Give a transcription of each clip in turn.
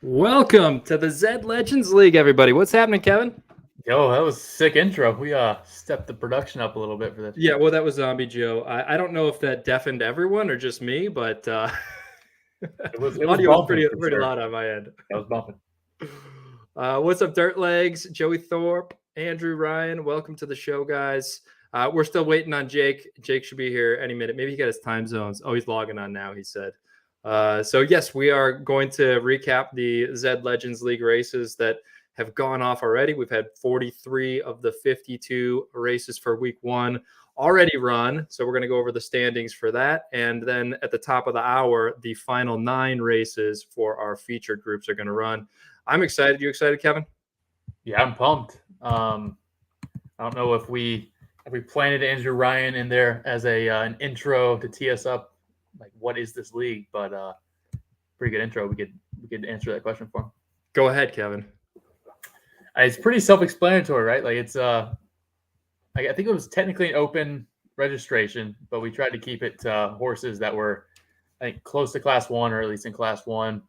Welcome to the ZED Legends League, everybody. What's happening, Kevin? Yo, that was a sick intro. We stepped the production up a little bit for this. Yeah, well, that was Zombie Joe. I don't know if that deafened everyone or just me, but It was audio was bumping for pretty sure. loud on my end. That was bumping. What's up, Dirt Legs, Joey Thorpe, Andrew Ryan? Welcome to the show, guys. We're still waiting on Jake. Jake should be here any minute. Maybe he got his time zones. Oh, he's logging on now, he said. So yes, we are going to recap the ZED Legends League races that have gone off already. We've had 43 of the 52 races for week one already run. So we're going to go over the standings for that. And then at the top of the hour, the final 9 races for our featured groups are going to run. I'm excited. You excited, Kevin? Yeah, I'm pumped. I don't know if we planted Andrew Ryan in there as an intro to tee us up, like what is this league? But pretty good intro. We could answer that question for him. Go ahead, Kevin. It's pretty self-explanatory, right? Like it's I think it was technically an open registration, but we tried to keep it horses that were, I think, close to Class 1 or at least in Class 1.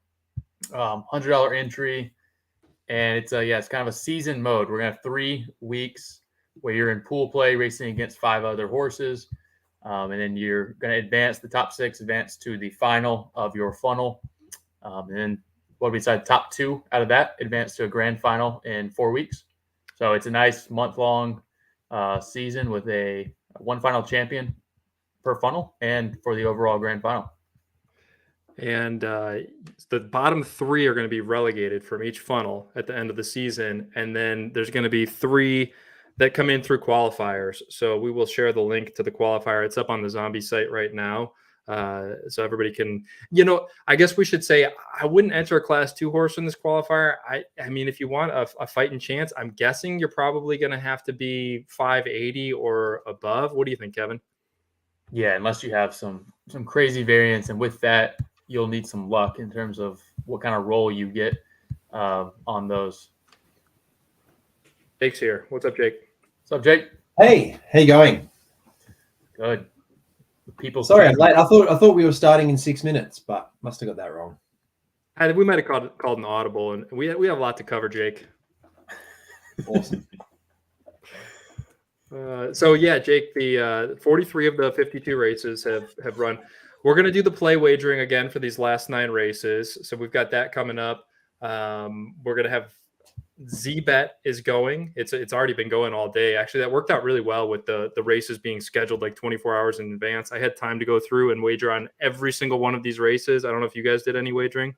$100 entry, and it's kind of a season mode. We're gonna have 3 weeks where you're in pool play racing against 5 other horses, and then you're gonna advance the top 6, advance to the final of your funnel, and then what we decide, top 2 out of that advance to a grand final in 4 weeks. So it's a nice month-long season with a one final champion per funnel and for the overall grand final. And the bottom 3 are going to be relegated from each funnel at the end of the season. And then there's going to be 3 that come in through qualifiers. So we will share the link to the qualifier. It's up on the Zombie site right now. So everybody can, I guess we should say I wouldn't enter a Class 2 horse in this qualifier. I mean, if you want a fighting chance, I'm guessing you're probably going to have to be 580 or above. What do you think, Kevin? Yeah, unless you have some crazy variance, and with that, you'll need some luck in terms of what kind of roll you get on those. Jake's here. What's up, Jake? What's up, Jake? Hey, how you going? Good. People. Sorry, I'm late. I thought we were starting in 6 minutes, but must have got that wrong. We might have called an audible, and we have a lot to cover, Jake. Awesome. So yeah, Jake, the 43 of the 52 races have run. We're going to do the play wagering again for these last 9 races. So we've got that coming up. We're going to have ZBet is going. It's already been going all day. Actually, that worked out really well with the races being scheduled like 24 hours in advance. I had time to go through and wager on every single one of these races. I don't know if you guys did any wagering.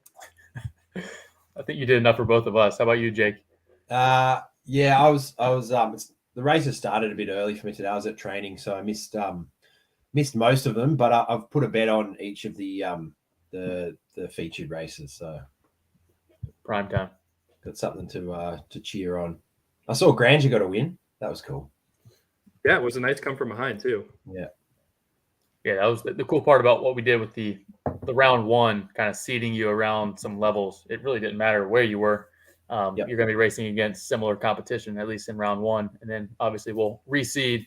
I think you did enough for both of us. How about you, Jake? Yeah, I was. The races started a bit early for me today. I was at training, so I missed most of them. But I've put a bet on each of the featured races. So prime time. Got something to cheer on. I saw Granger got a win. That was cool. Yeah, it was a nice come from behind too. Yeah, that was the cool part about what we did with the round 1, kind of seeding you around some levels. It really didn't matter where you were. You're going to be racing against similar competition, at least in round 1, and then obviously we'll reseed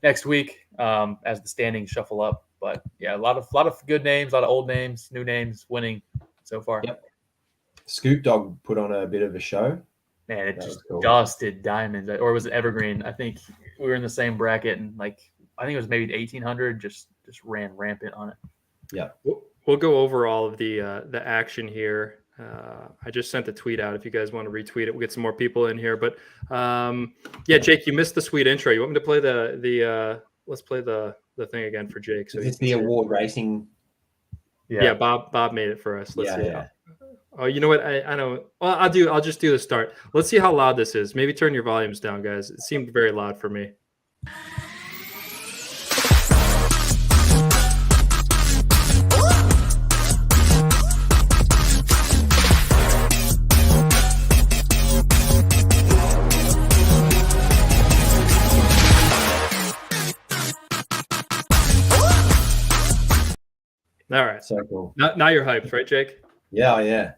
next week as the standings shuffle up. But yeah, a lot of good names, a lot of old names, new names winning so far. Yep. Scoop Dog put on a bit of a show. Man, it just dusted diamonds. Or was it Evergreen? I think we were in the same bracket, and I think it was maybe 1,800. Just ran rampant on it. Yeah, we'll go over all of the action here. I just sent a tweet out. If you guys want to retweet it, we'll get some more people in here. But yeah, Jake, you missed the sweet intro. You want me to play the let's play the thing again for Jake. So it's the award racing. Yeah, Bob made it for us. Let's see. Yeah. Oh, you know what? I know. Well, I'll just do the start. Let's see how loud this is. Maybe turn your volumes down, guys. It seemed very loud for me. All right. So cool. Now you're hyped, right, Jake? Yeah.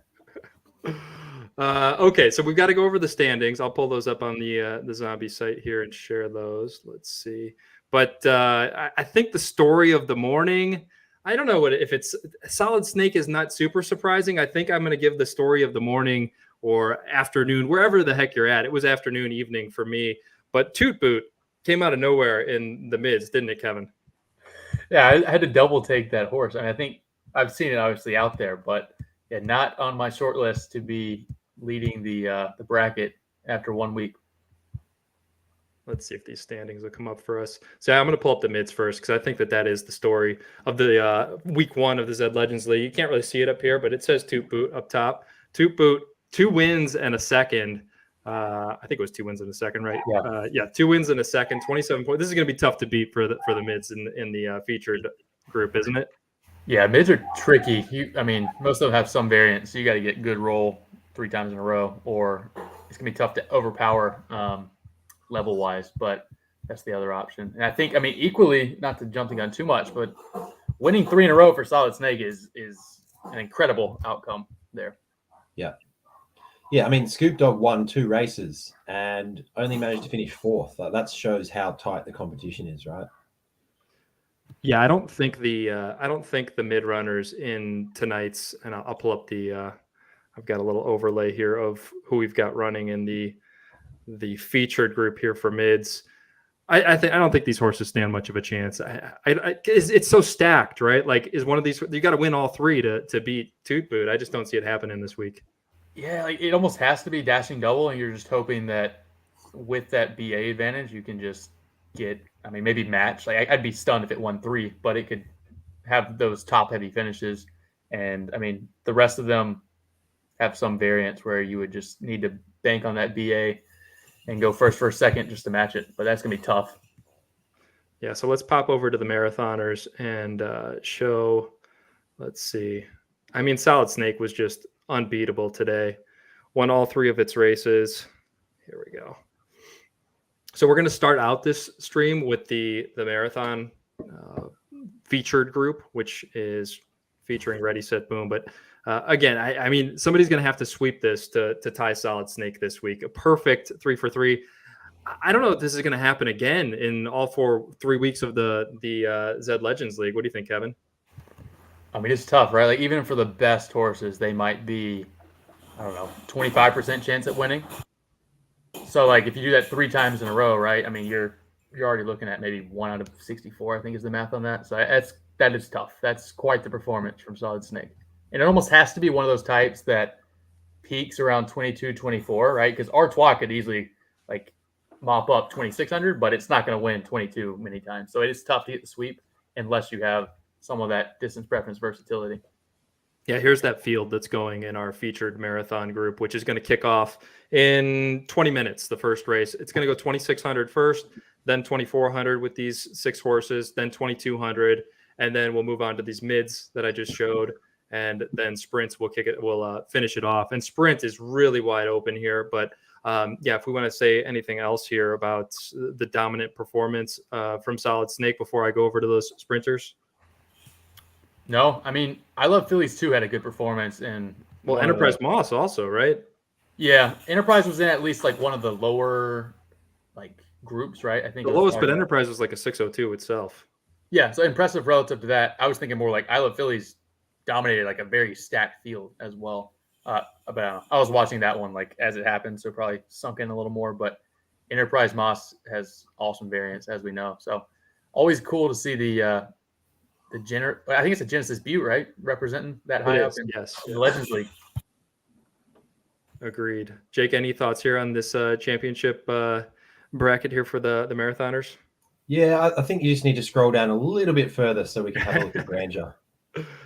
Okay, so we've got to go over the standings. I'll pull those up on the Zombie site here and share those. Let's see. But I think the story of the morning, I don't know if it's Solid Snake is not super surprising. I think I'm going to give the story of the morning or afternoon, wherever the heck you're at. It was afternoon, evening for me. But Toot Boot came out of nowhere in the mids, didn't it, Kevin? Yeah, I had to double take that horse. I think I've seen it obviously out there, but yeah, not on my short list to be leading the bracket after 1 week. Let's see if these standings will come up for us. So I'm going to pull up the mids first because I think that is the story of the week 1 of the ZED Legends League. You can't really see it up here, but it says Toot Boot up top. Toot Boot, 2 wins and a second. I think it was 2 wins and a second, right? Yeah. 2 wins and a second, 27 points. This is going to be tough to beat for the mids in the featured group, isn't it? Yeah, mids are tricky. Most of them have some variance. So you got to get good roll 3 times in a row, or it's going to be tough to overpower level wise, but that's the other option. And I think, equally, not to jump the gun too much, but winning 3 in a row for Solid Snake is an incredible outcome there. Yeah. Yeah, Scoop Dog won 2 races and only managed to finish 4th. That shows how tight the competition is, right? Yeah, I don't think the mid runners in tonight's, and I'll pull up I've got a little overlay here of who we've got running in the featured group here for mids. I don't think these horses stand much of a chance. It's so stacked, right? Like, is one of these, you got to win all 3 to beat Toot Boot. I just don't see it happening this week. Yeah, like it almost has to be dashing double, and you're just hoping that with that BA advantage, you can just get, maybe match. Like I'd be stunned if it won 3, but it could have those top heavy finishes. And the rest of them have some variance where you would just need to bank on that BA and go first, second just to match it. But that's going to be tough. Yeah, so let's pop over to the marathoners and show, let's see. Solid Snake was just unbeatable today. Won all 3 of its races. Here we go. So we're going to start out this stream with the marathon featured group, which is featuring Ready, Set, Boom. But again, somebody's going to have to sweep this to tie Solid Snake this week. A perfect 3 for 3. I don't know if this is going to happen again in all 3 weeks of the ZED Legends League. What do you think, Kevin? It's tough, right? Like even for the best horses, they might be, 25% chance at winning. So like if you do that 3 times in a row, right? You're already looking at maybe 1 out of 64, I think is the math on that. So that is tough. That's quite the performance from Solid Snake. And it almost has to be one of those types that peaks around 22, 24, right? Because Artois could easily like mop up 2,600, but it's not going to win 22 many times. So it is tough to get the sweep unless you have some of that distance preference versatility. Yeah, here's that field that's going in our featured marathon group, which is going to kick off in 20 minutes, the first race. It's going to go 2,600 first, then 2,400 with these 6 horses, then 2,200, and then we'll move on to these mids that I just showed, and then sprints we'll finish it off. And sprint is really wide open here, but if we want to say anything else here about the dominant performance from Solid Snake before I go over to those sprinters. No, I Love Phillies too had a good performance. And Enterprise Moss also, right? Yeah, Enterprise was in at least like one of the lower like groups, right? I think the lowest, but Enterprise was like a 602 itself. Yeah, so impressive relative to that. I was thinking more like I Love Phillies dominated like a very stacked field as well. But I was watching that one like as it happened, so probably sunk in a little more. But Enterprise Moss has awesome variance, as we know. So always cool to see the I think it's a Genesis Butte, right? Representing that high up in the Legends League. Agreed. Jake, any thoughts here on this championship bracket here for the marathoners? Yeah, I think you just need to scroll down a little bit further so we can have a look at Grandeur.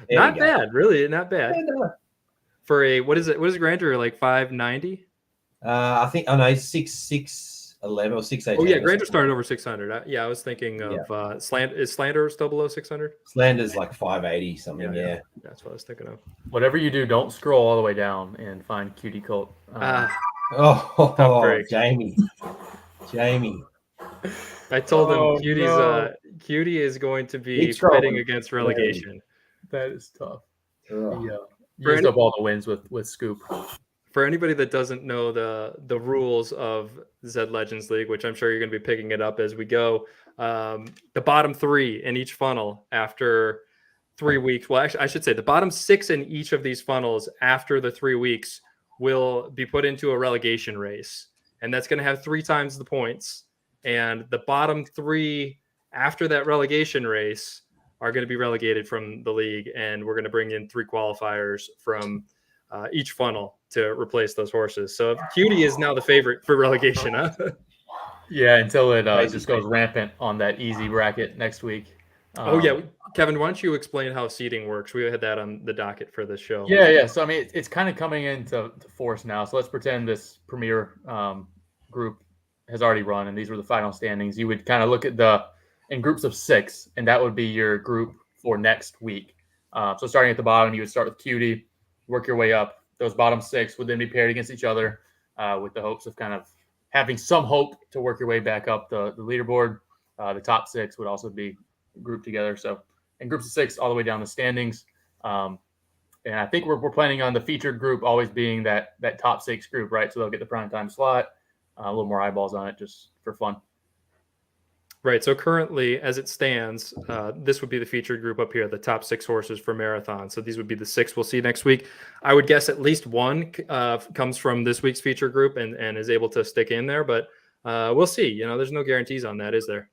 Not bad, really, not bad. Yeah, no. For a what is Grandeur, like 590? I think it's 6'11" or 6'8". Oh yeah, Grandeur started over 600. I was thinking of Slander still below 600? Slander's like 580 something. Yeah, that's what I was thinking of. Whatever you do, don't scroll all the way down and find Cutie Colt. Jamie. I told him Cutie is going to be fighting against relegation. That is tough. Yeah, used up all the wins with Scoop. For anybody that doesn't know the rules of ZED Legends League, which I'm sure you're going to be picking it up as we go, the bottom 3 in each funnel after 3 weeks. Well, actually, I should say the bottom 6 in each of these funnels after the 3 weeks will be put into a relegation race, and that's going to have 3 times the points. And the bottom 3 after that relegation race are going to be relegated from the league, and we're going to bring in 3 qualifiers from each funnel to replace those horses. So Cutie is now the favorite for relegation, huh? Yeah, until it just goes rampant on that easy bracket next week. Oh yeah, Kevin, why don't you explain how seeding works? We had that on the docket for this show. Yeah. So I mean, it's kind of coming into force now. So let's pretend this premier group has already run, and these were the final standings. You would kind of look at in groups of 6, and that would be your group for next week. So starting at the bottom, you would start with Cutie, work your way up. Those bottom 6 would then be paired against each other with the hopes of kind of having some hope to work your way back up the leaderboard. The top 6 would also be grouped together. So in groups of 6 all the way down the standings. And I think we're planning on the featured group always being that top 6 group, right? So they'll get the primetime slot, a little more eyeballs on it just for fun. Right. So currently, as it stands, this would be the featured group up here, the top 6 horses for marathon. So these would be the 6 we'll see next week. I would guess at least one comes from this week's feature group and is able to stick in there, but we'll see. You know, there's no guarantees on that, is there?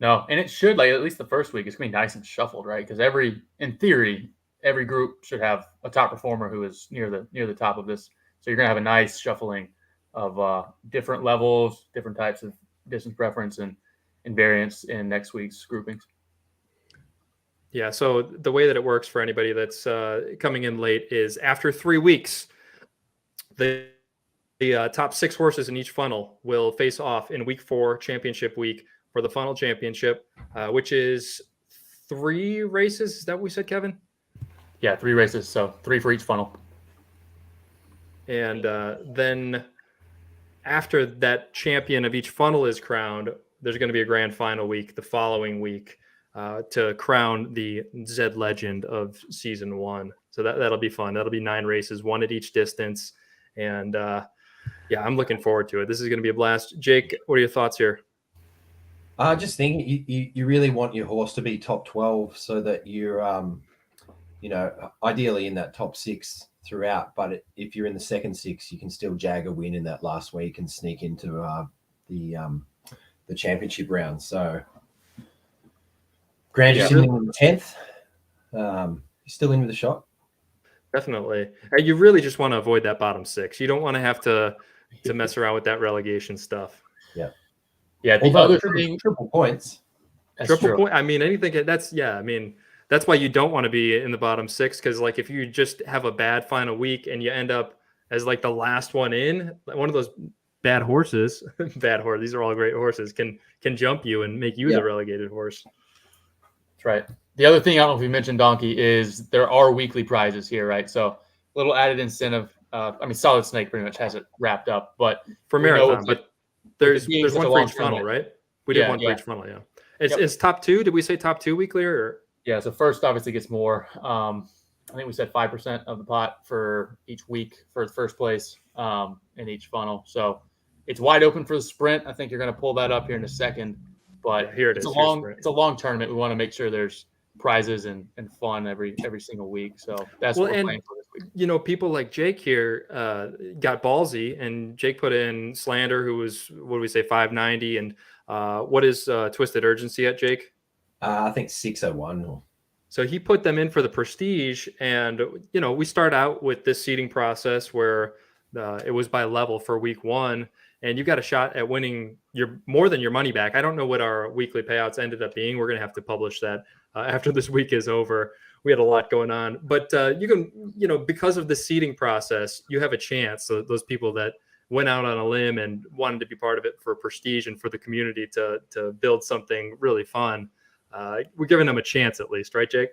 No, and it should, like, at least the first week, it's going to be nice and shuffled, right? Because in theory, every group should have a top performer who is near the top of this. So you're going to have a nice shuffling of different levels, different types of distance preference and variance in next week's groupings. Yeah, so the way that it works for anybody that's coming in late is after 3 weeks, the top 6 horses in each funnel will face off in week 4, championship week, for the funnel championship, which is 3 races. Is that what we said, Kevin? Yeah, 3 races, so 3 for each funnel. And then after that champion of each funnel is crowned, there's going to be a grand final week the following week to crown the ZED Legend of season 1. So that'll be fun. That'll be 9 races, 1 at each distance. And yeah, I'm looking forward to it. This is going to be a blast. Jake, what are your thoughts here? I just think you really want your horse to be top 12 so that you're, ideally in that top 6 throughout. But if you're in the second 6, you can still jag a win in that last week and sneak into the championship round. So Grant is in the 10th. You're still in with a shot. Definitely. You really just want to avoid that bottom 6. You don't want to have to mess around with that relegation stuff. Yeah. Yeah, the other thing, triple points. Triple point. I mean, anything that's that's why you don't want to be in the bottom 6, because like if you just have a bad final week and you end up as like the last one in, one of those bad horses, these are all great horses, can jump you and make you the relegated horse. That's right. The other thing, I don't know if we mentioned, Donkey, is there are weekly prizes here, right? So a little added incentive. Solid Snake pretty much has it wrapped up, but for marathon, but there's one for each funnel, right? We did one for each funnel, yeah. It's top 2. Did we say top 2 weekly or? Yeah, so first obviously gets more. I think we said 5% of the pot for each week for first place in each funnel. So it's wide open for the sprint. I think you're going to pull that up here in a second. But here it is. It's a long tournament. We want to make sure there's prizes and fun every single week. So that's what we're playing for this week. You know, people like Jake here got ballsy, and Jake put in Slander, who was, what do we say, 590, and what is Twisted Urgency at, Jake? I think 601. So he put them in for the prestige, and you know, we start out with this seeding process where it was by level for week 1, and you got a shot at winning more than your money back. I don't know what our weekly payouts ended up being. We're going to have to publish that after this week is over. We had a lot going on, but you can, because of the seeding process, you have a chance. So those people that went out on a limb and wanted to be part of it for prestige and for the community to build something really fun, we're giving them a chance at least, right, Jake?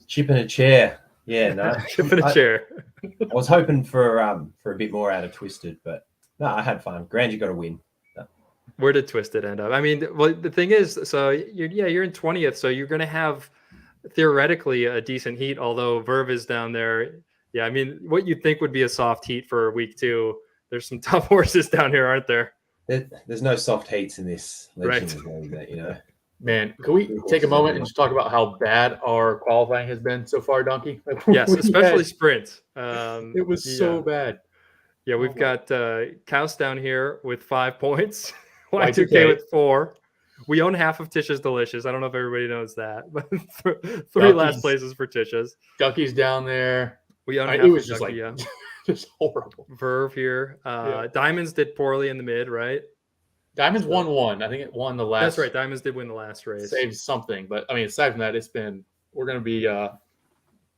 Chipping a chair. Yeah, no. Chipping a chair. I was hoping for a bit more out of Twisted, but no, I had fun. Grand, you got to win. No. Where did Twisted end up? I mean, well, the thing is, so you're in 20th, so you're going to have theoretically a decent heat, although Verve is down there. Yeah, I mean, what you'd think would be a soft heat for week 2, there's some tough horses down here, aren't there? There's no soft heats in this Legends League, Man, can we take a moment and just talk about how bad our qualifying has been so far, Donkey? Like, Yes, we especially had- sprint. it was yeah. so bad. Yeah, we've my got Kaus down here with 5 points, Y2K Y2K. with 4. We own half of Tisha's Delicious. I don't know if everybody knows that, but 3 last Duckies. places for Tisha's. Ducky's down there. We own I mean, half it was of just Ducky, like yeah. just horrible. Verve here. Yeah. Diamonds did poorly in the mid, right? Diamonds So- won one. I think it won the last. That's right. Diamonds did win the last race. Saved something, but I mean, aside from that, we're going to be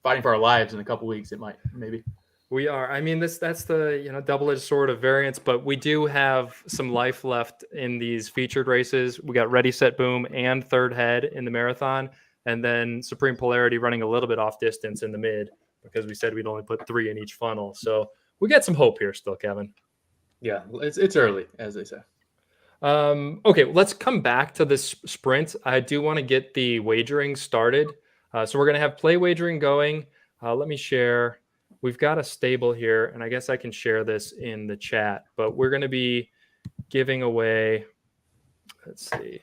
fighting for our lives in a couple weeks. It might maybe. We are. I mean, that's the double-edged sword of variance, but we do have some life left in these featured races. We got Ready, Set, Boom and Third Head in the marathon, and then Supreme Polarity running a little bit off distance in the mid because we said we'd only put 3 in each funnel. So we got some hope here still, Kevin. Yeah, it's early, as they say. Okay, let's come back to this sprint. I do want to get the wagering started. So we're going to have play wagering going. Let me share. We've got a stable here, and I guess I can share this in the chat, but we're going to be giving away, let's see.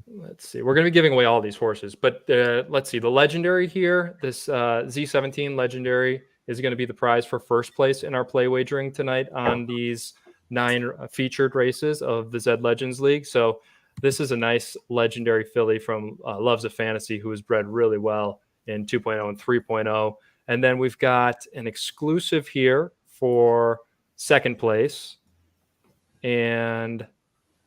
We're going to be giving away all these horses, but let's see. The legendary here, this Z17 legendary is going to be the prize for first place in our play wagering tonight on these 9 featured races of the ZED Legends League. So this is a nice legendary filly from Loves of Fantasy who was bred really well in 2.0 and 3.0. And then we've got an exclusive here for second place. And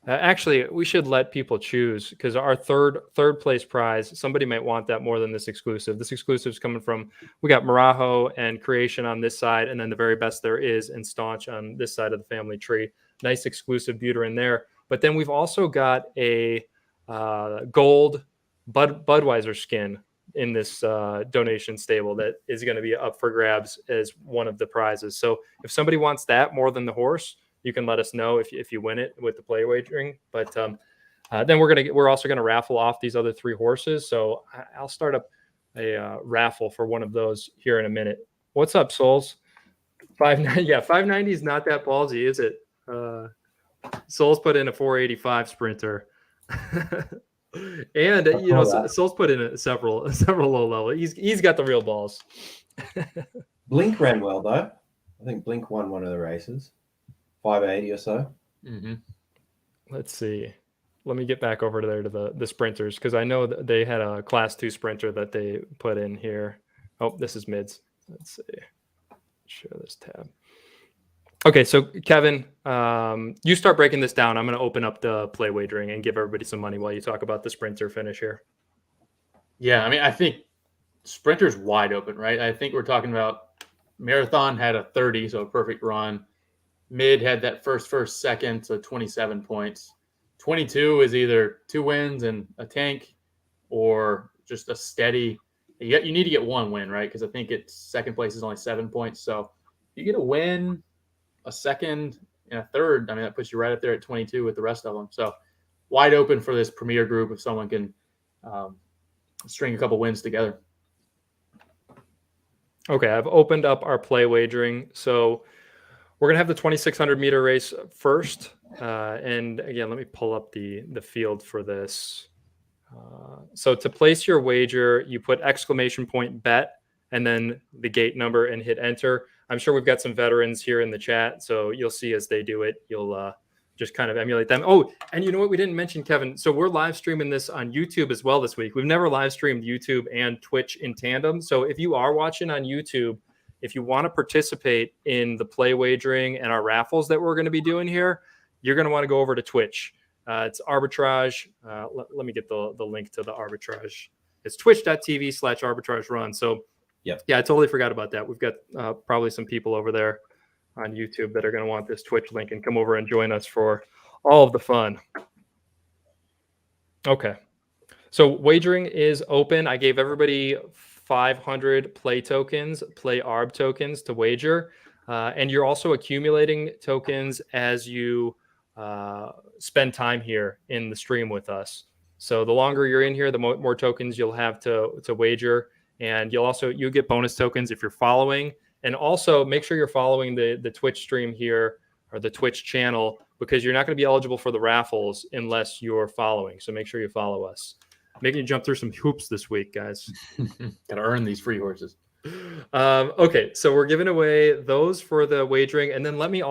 actually, we should let people choose because our third place prize, somebody might want that more than this exclusive. This exclusive is coming from, we got Marajo and Creation on this side, and then the very best there is and Staunch on this side of the family tree. Nice exclusive Buter in there. But then we've also got a gold Budweiser skin in this donation stable that is going to be up for grabs as one of the prizes. So if somebody wants that more than the horse, you can let us know if you win it with the play wagering. But then we're also going to raffle off these other 3 horses. So I'll start up a raffle for one of those here in a minute. What's up, Souls? 590. Yeah, 590 is not that ballsy, is it? Souls put in a 485 sprinter. And Souls put in several low level. He's got the real balls. Blink ran well though. I think Blink won one of the races, 580 or so. Mm-hmm. Let's see. Let me get back over there to the sprinters because I know that they had a class 2 sprinter that they put in here. Oh, this is mids. Let's see. Share this tab. Okay, so Kevin, you start breaking this down. I'm going to open up the play wagering and give everybody some money while you talk about the sprinter finish here. Yeah, I mean, I think sprinter's wide open, right? I think we're talking about marathon had a 30, so a perfect run. Mid had that first, second, so 27 points. 22 is either 2 wins and a tank or just a steady. You need to get 1 win, right? Because I think it's second place is only 7 points. So you get a win, a second, and a third. I mean, that puts you right up there at 22 with the rest of them. So wide open for this premier group if someone can string a couple wins together. Okay, I've opened up our play wagering. So we're going to have the 2,600 meter race first. And again, let me pull up the field for this. So to place your wager, you put ! bet and then the gate number and hit enter. I'm sure we've got some veterans here in the chat, so you'll see as they do it. You'll just kind of emulate them. Oh, and you know what we didn't mention, Kevin? So we're live streaming this on YouTube as well this week. We've never live streamed YouTube and Twitch in tandem. So if you are watching on YouTube, if you want to participate in the play wagering and our raffles that we're going to be doing here, you're going to want to go over to Twitch. It's arbitrage. Let me get the link to the arbitrage. It's twitch.tv/arbitrage run. So yeah, I totally forgot about that. We've got probably some people over there on YouTube that are going to want this Twitch link and come over and join us for all of the fun. Okay. So wagering is open. I gave everybody 500 play tokens, play ARB tokens to wager. And you're also accumulating tokens as you spend time here in the stream with us. So the longer you're in here, the more tokens you'll have to wager. And you'll get bonus tokens if you're following. And also make sure you're following the Twitch stream here or the Twitch channel because you're not going to be eligible for the raffles unless you're following. So make sure you follow us. Making you jump through some hoops this week, guys. Gotta earn these free horses. Okay, so we're giving away those for the wagering, and then let me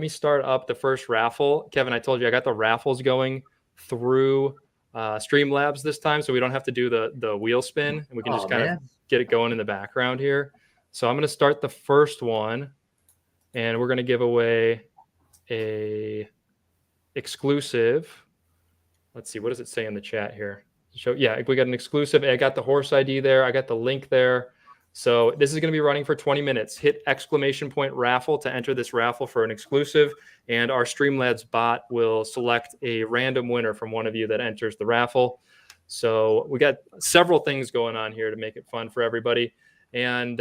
start up the first raffle. Kevin, I told you I got the raffles going through Streamlabs this time, so we don't have to do the wheel spin, and we can just kind of get it going in the background here. So I'm going to start the first one, and we're going to give away a exclusive. Let's see, what does it say in the chat here? So yeah, we got an exclusive. I got the horse ID there. I got the link there. So this is going to be running for 20 minutes. Hit ! raffle to enter this raffle for an exclusive, and our Streamlabs bot will select a random winner from one of you that enters the raffle. So we got several things going on here to make it fun for everybody. And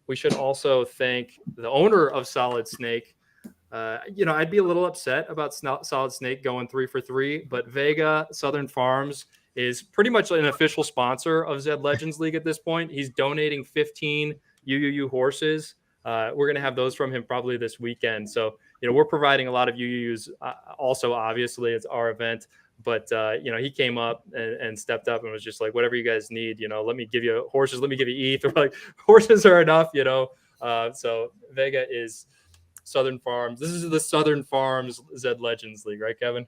we should also thank the owner of Solid Snake. I'd be a little upset about Solid Snake going 3 for 3, but Vega Southern Farms is pretty much an official sponsor of ZED Legends League at this point. He's donating 15 UUU horses. We're going to have those from him probably this weekend. So, we're providing a lot of UUUs. Also, obviously, it's our event. But, he came up and stepped up and was just like, whatever you guys need, let me give you horses. Let me give you ETH. We're like, horses are enough, So Vega is Southern Farms. This is the Southern Farms ZED Legends League, right, Kevin?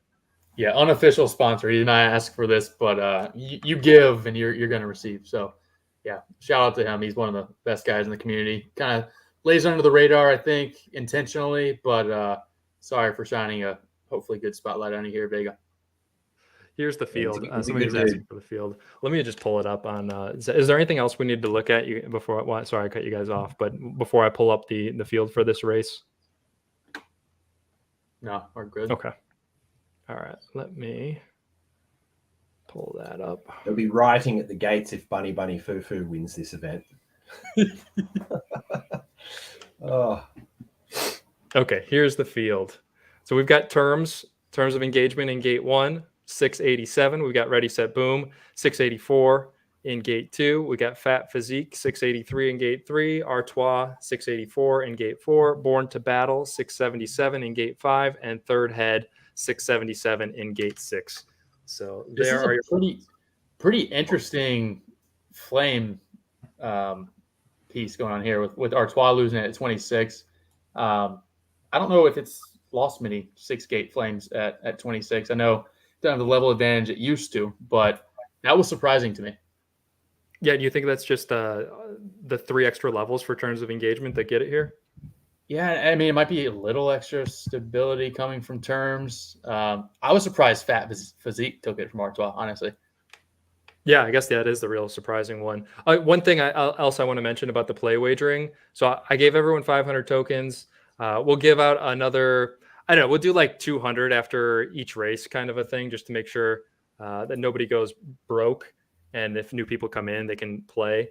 Yeah, unofficial sponsor. He did not ask for this, but you give and you're going to receive. So, yeah, shout out to him. He's one of the best guys in the community. Kind of lays under the radar, I think, intentionally, but sorry for shining a hopefully good spotlight on you here, Vega. Here's the field. Somebody's asking for the field. Let me just pull it up on. Is there anything else we need to look at before? Well, sorry, I cut you guys off, but before I pull up the field for this race. No, we're good. Okay. All right. Let me pull that up. They'll be rioting at the gates if Bunny Foo Foo wins this event. Oh. Okay, here's the field. So we've got terms of engagement in gate 1, 687. We've got Ready, Set, Boom, 684 in gate 2. We got Fat Physique, 683 in gate 3. Artois, 684 in gate 4. Born to Battle, 677 in gate 5. And Third Head, 677 in gate 6. So this is a pretty interesting flame piece going on here with Artois losing it at 26. I don't know if it's lost many 6-gate flames at 26. I know it doesn't have the level advantage it used to, but that was surprising to me. Yeah, do you think that's just the 3 extra levels for terms of engagement that get it here? Yeah, I mean, it might be a little extra stability coming from terms. I was surprised Fat Physique took it from Artois, honestly. Yeah, I guess that is the real surprising one. One thing else I want to mention about the play wagering. So I gave everyone 500 tokens. We'll give out another, I don't know, we'll do like 200 after each race kind of a thing, just to make sure that nobody goes broke. And if new people come in, they can play.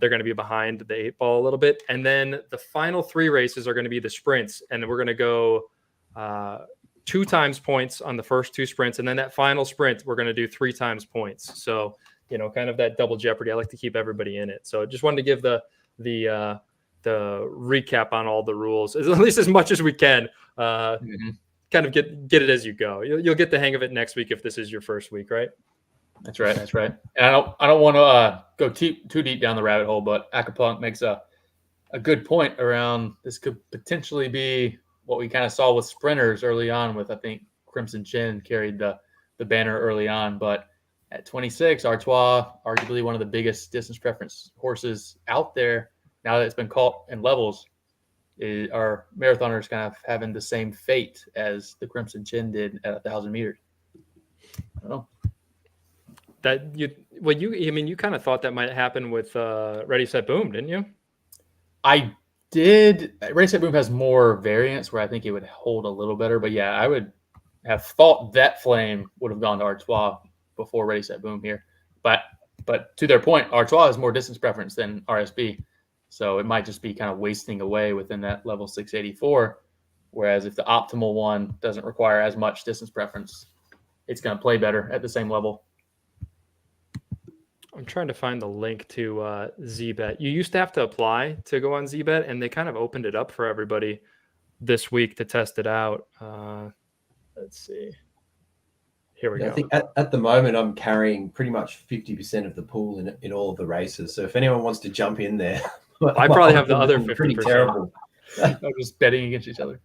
They're going to be behind the 8 ball a little bit. And then the final 3 races are going to be the sprints. And we're going to go 2 times points on the first 2 sprints. And then that final sprint, we're going to do 3 times points. So, kind of that double jeopardy. I like to keep everybody in it. So just wanted to give the recap on all the rules, at least as much as we can. Kind of get it as you go. You'll get the hang of it next week if this is your first week, right? That's right. And I don't want to go too deep down the rabbit hole, but Acapulco makes a good point around this could potentially be what we kind of saw with sprinters early on with, I think, Crimson Chin carried the banner early on. But at 26, Artois, arguably one of the biggest distance preference horses out there, now that it's been caught in levels, are marathoners kind of having the same fate as the Crimson Chin did at 1,000 meters. I don't know. You kind of thought that might happen with Ready, Set, Boom, didn't you? I did. Ready, Set, Boom has more variance where I think it would hold a little better. But yeah, I would have thought that flame would have gone to Artois before Ready, Set, Boom here. But to their point, Artois has more distance preference than RSB. So it might just be kind of wasting away within that level 684. Whereas if the optimal one doesn't require as much distance preference, it's going to play better at the same level. I'm trying to find the link to ZBet. You used to have to apply to go on ZBet, and they kind of opened it up for everybody. this week to test it out. Let's see. Here we Yeah, go. I think at the moment I'm carrying pretty much 50% of the pool in all of the races. So if anyone wants to jump in there, I probably have the other I'm pretty 50%. terrible. I'm just betting against each other.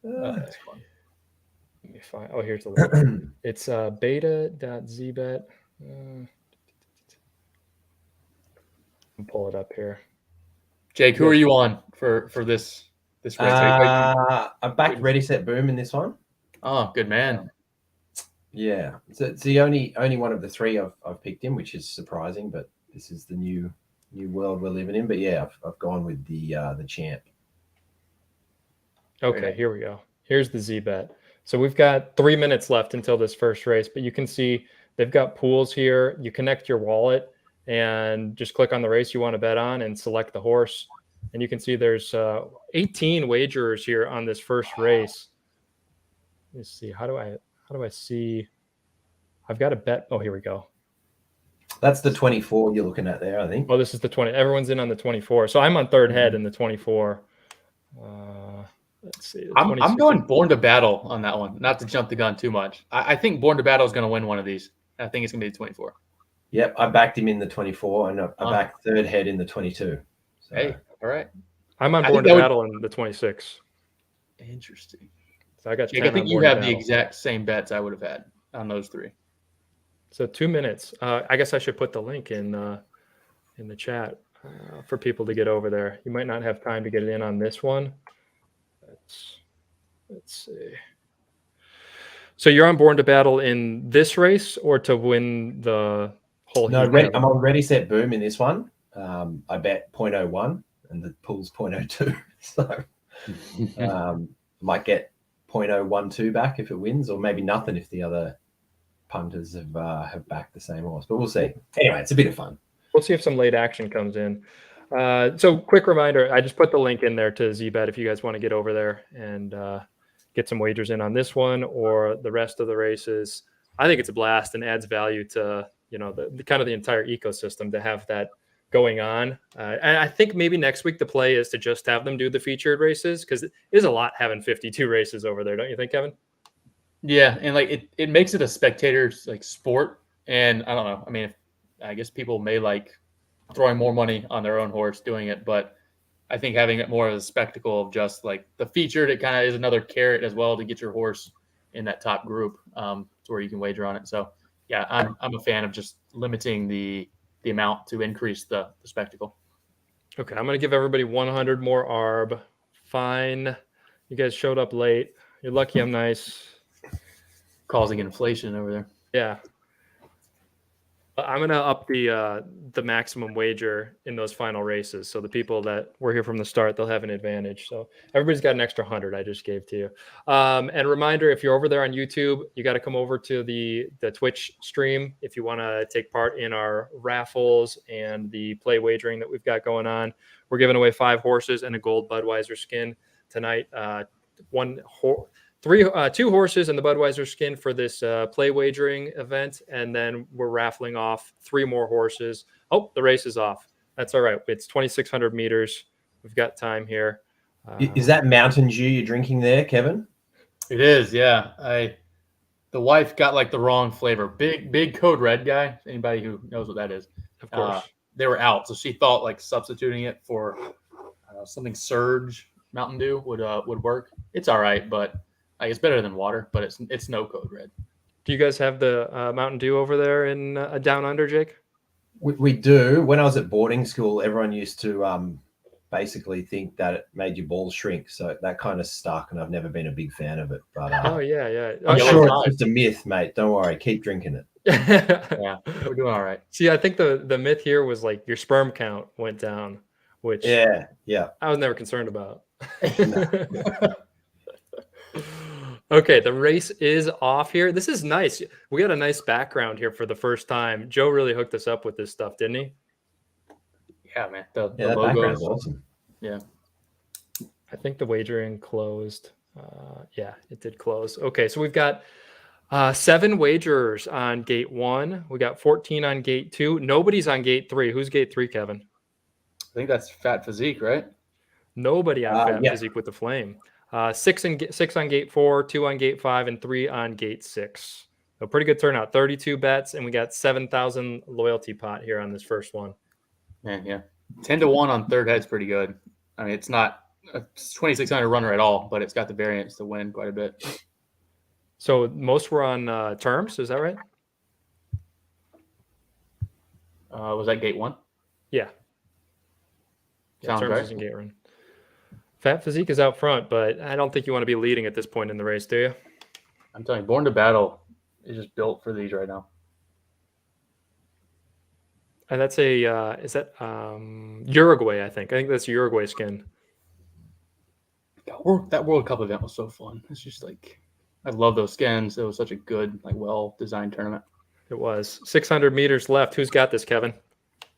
That's fun. Let me find. Oh, here's the link. It's beta.zbet. I'll pull it up here. Jake, who are you on for this race? I backed Ready Set Boom in this one. Oh, good man. Yeah, so it's the only one of the three I've picked in, which is surprising, but this is the new world we're living in. But yeah, I've gone with the champ. Okay, here we go. Here's the ZBet. So we've got 3 minutes left until this first race, but you can see they've got pools here. You connect your wallet and just click on the race you want to bet on and select the horse. And you can see there's 18 wagerers here on this first race. Let's see. How do I see? I've got a bet. Oh, here we go. That's the 24 you're looking at there, I think. Oh, this is the 20. Everyone's in on the 24. So I'm on third head in the 24. Let's see. I'm going Born to Battle on that one. Not to jump the gun too much. I think Born to Battle is going to win one of these. I think it's going to be the 24. Yep, I backed him in the 24, and I backed third head in the 22. So. Hey, all right. I'm on Born to Battle in the 26. Interesting. So I got. Jake, I think you have the exact same bets I would have had on those three. So 2 minutes. I guess I should put the link in the chat for people to get over there. You might not have time to get it in on this one. Let's see. So you're on Born to Battle in this race or to win the whole? No, I'm on Ready Set Boom in this one. I bet 0.01 and the pool's 0.02. So might get 0.012 back if it wins, or maybe nothing if the other punters have backed the same horse. But we'll see. Anyway, it's a bit of fun. We'll see if some late action comes in. So quick reminder, I just put the link in there to ZBet if you guys want to get over there and get some wagers in on this one or the rest of the races. I think it's a blast and adds value to, the kind of the entire ecosystem to have that going on. And I think maybe next week the play is to just have them do the featured races, because it is a lot having 52 races over there. Don't you think, Kevin? Yeah. And it makes it a spectator's sport. And I don't know. I mean, I guess people may like throwing more money on their own horse doing it, but I think having it more of a spectacle of just the featured, it kind of is another carrot as well to get your horse in that top group to where you can wager on it. So yeah, I'm a fan of just limiting the amount to increase the spectacle. Okay, I'm going to give everybody 100 more ARB. Fine. You guys showed up late. You're lucky I'm nice. Causing inflation over there. Yeah. I'm going to up the maximum wager in those final races. So the people that were here from the start, they'll have an advantage. So everybody's got an extra 100 I just gave to you. And reminder, if you're over there on YouTube, you got to come over to the Twitch stream if you want to take part in our raffles and the play wagering that we've got going on. We're giving away 5 horses and a gold Budweiser skin tonight. 2 horses and the Budweiser skin for this play wagering event. And then we're raffling off 3 more horses. Oh, the race is off. That's all right. It's 2,600 meters. We've got time here. Is that Mountain Dew you're drinking there, Kevin? It is, yeah. The wife got the wrong flavor. Big Code Red guy. Anybody who knows what that is. Of course. They were out. So she thought substituting it for something Surge Mountain Dew would work. It's all right, but it's better than water, but it's no Code Red. Do you guys have the Mountain Dew over there in Down Under, Jake? We do. When I was at boarding school, everyone used to basically think that it made your balls shrink. So that kind of stuck, and I've never been a big fan of it. But oh, yeah. I'm sure it's just a myth, mate. Don't worry. Keep drinking it. Yeah, we're doing all right. See, I think the myth here was your sperm count went down, which yeah, I was never concerned about. Okay, the race is off here. This is nice. We got a nice background here for the first time. Joe really hooked us up with this stuff, didn't he? Yeah, man. The that background is awesome. Yeah. I think the wagering closed. Yeah, it did close. Okay, so we've got 7 wagers on gate 1. We got 14 on gate 2. Nobody's on gate 3. Who's gate 3, Kevin? I think that's Fat Physique, right? Nobody on Fat Yeah. Physique with the flame. 6 on gate 4, 2 on gate 5, and 3 on gate 6. So pretty good turnout. 32 bets, and we got 7,000 loyalty pot here on this first one. Man, yeah. 10-1 on third head's pretty good. I mean, it's not a 2,600 runner at all, but it's got the variance to win quite a bit. So most were on terms, is that right? Was that gate 1? Yeah. Sounds terms right. isn't gate run. Fat Physique is out front, but I don't think you want to be leading at this point in the race, do you? I'm telling you, Born to Battle is just built for these right now. And that's a is that Uruguay? I think that's Uruguay skin. That World Cup event was so fun. It's just like, I love those skins. It was such a good, like, well-designed tournament. It was 600 meters left. Who's got this, Kevin?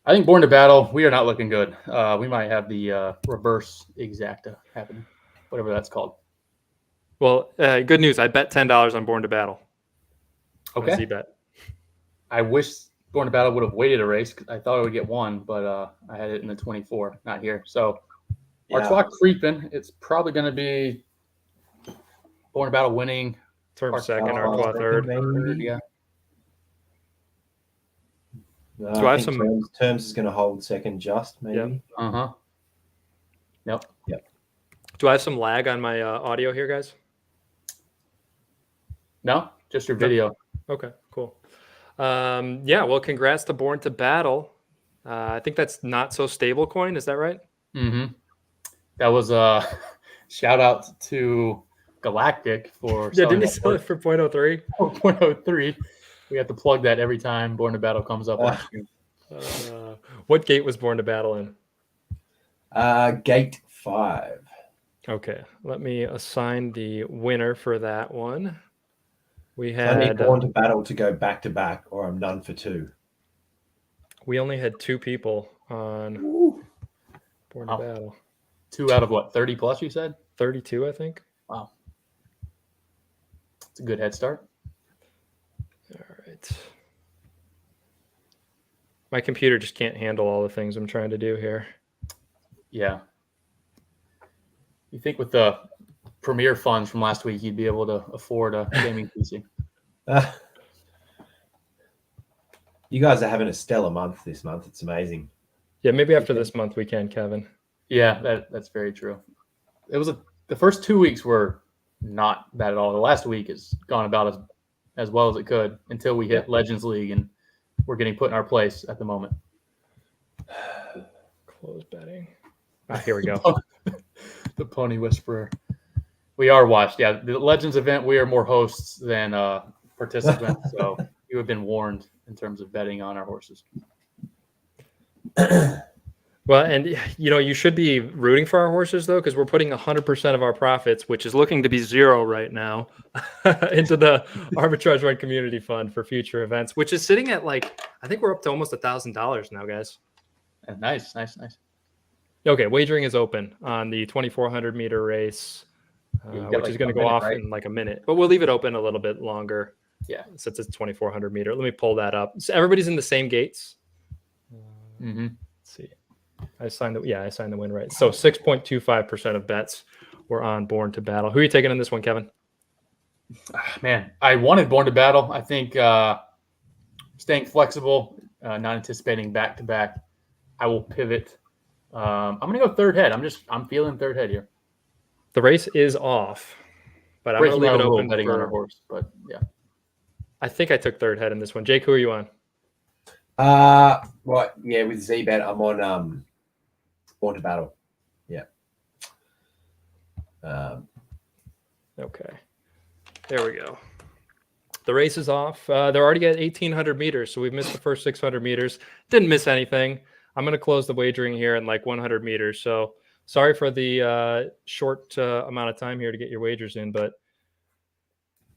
I think Born to Battle, we are not looking good. We might have the reverse exacta happening, whatever that's called. Well, good news. I bet $10 on Born to Battle. Okay. Z-bet. I wish Born to Battle would have waited a race. I thought I would get one, but I had it in the 24, not here. So our clock creeping. It's probably going to be Born to Battle winning. Term second, Artois third. Yeah. Do I have some terms is going to hold second, just maybe. Yeah. Yep. Do I have some lag on my audio here, guys? No, just your video. Okay, cool. Yeah, well, congrats to Born to Battle. I think that's not so stable coin. Is that right? Mm-hmm. That was a shout out to Galactic for didn't he sell it for 0.03? 0.03. We have to plug that every time Born to Battle comes up on screen. What gate was Born to Battle in? Gate 5. Okay, let me assign the winner for that one. We I need had Born to Battle to go back to back, or I'm done for 2. we only had 2 people on Born to Battle. 2 out of what, 30 plus, you said? 32, I think. Wow. It's a good head start. All right. My computer just can't handle all the things I'm trying to do here. Yeah. You think with the Premier funds from last week, you'd be able to afford a gaming PC? You guys are having a stellar month this month. It's amazing. Yeah, maybe after this month we can, Kevin. Yeah, that's very true. It was the first 2 weeks were not bad at all. The last week has gone about as well as it could until we hit Legends League, and we're getting put in our place at the moment. Close betting. Here we go. The Pony Whisperer. We are watched. Yeah, the Legends event, we are more hosts than participants. So you have been warned in terms of betting on our horses. Well, and you should be rooting for our horses though, because we're putting 100% of our profits, which is looking to be 0 right now, into the Arbitrage Run Community Fund for future events, which is sitting at I think we're up to almost $1,000 now, guys. Nice. Okay, wagering is open on the 2,400 meter race, which is going to go off in like a minute, but we'll leave it open a little bit longer. Yeah, since it's 2,400 meter. Let me pull that up. So everybody's in the same gates. Mm-hmm. Let's see. I signed the win right. So 6.25% of bets were on Born to Battle. Who are you taking in this one, Kevin? Man, I wanted Born to Battle. I think staying flexible, not anticipating back to back. I will pivot. I'm going to go third head. I'm feeling third head here. The race is off, but I'm going to leave it open. Betting on our horse, but yeah. I think I took third head in this one. Jake, who are you on? Right, yeah, with Z-Bet, I'm on Born to Battle. Yeah. Okay. There we go. The race is off. They're already at 1,800 meters, so we've missed the first 600 meters. Didn't miss anything. I'm going to close the wagering here in 100 meters. So sorry for the short amount of time here to get your wagers in, but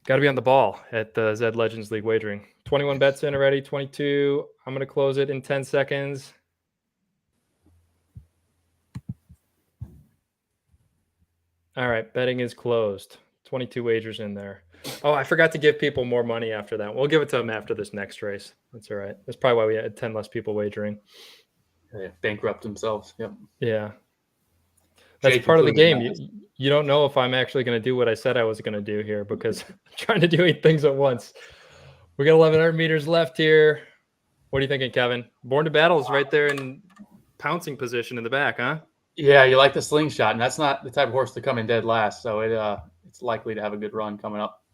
got to be on the ball at the ZED Legends League wagering. 21 bets in already, 22. I'm going to close it in 10 seconds. All right, betting is closed. 22 wagers in there. Oh, I forgot to give people more money after that. We'll give it to them after this next race. That's all right. That's probably why we had 10 less people wagering. They bankrupt themselves. Yep. Yeah. That's Jake part of the game. including You don't know if I'm actually going to do what I said I was going to do here because I'm trying to do 8 things at once. We got 1,100 meters left here. What are you thinking, Kevin? Born to Battle is right there in pouncing position in the back, huh? Yeah, you like the slingshot, and that's not the type of horse to come in dead last, so it's likely to have a good run coming up.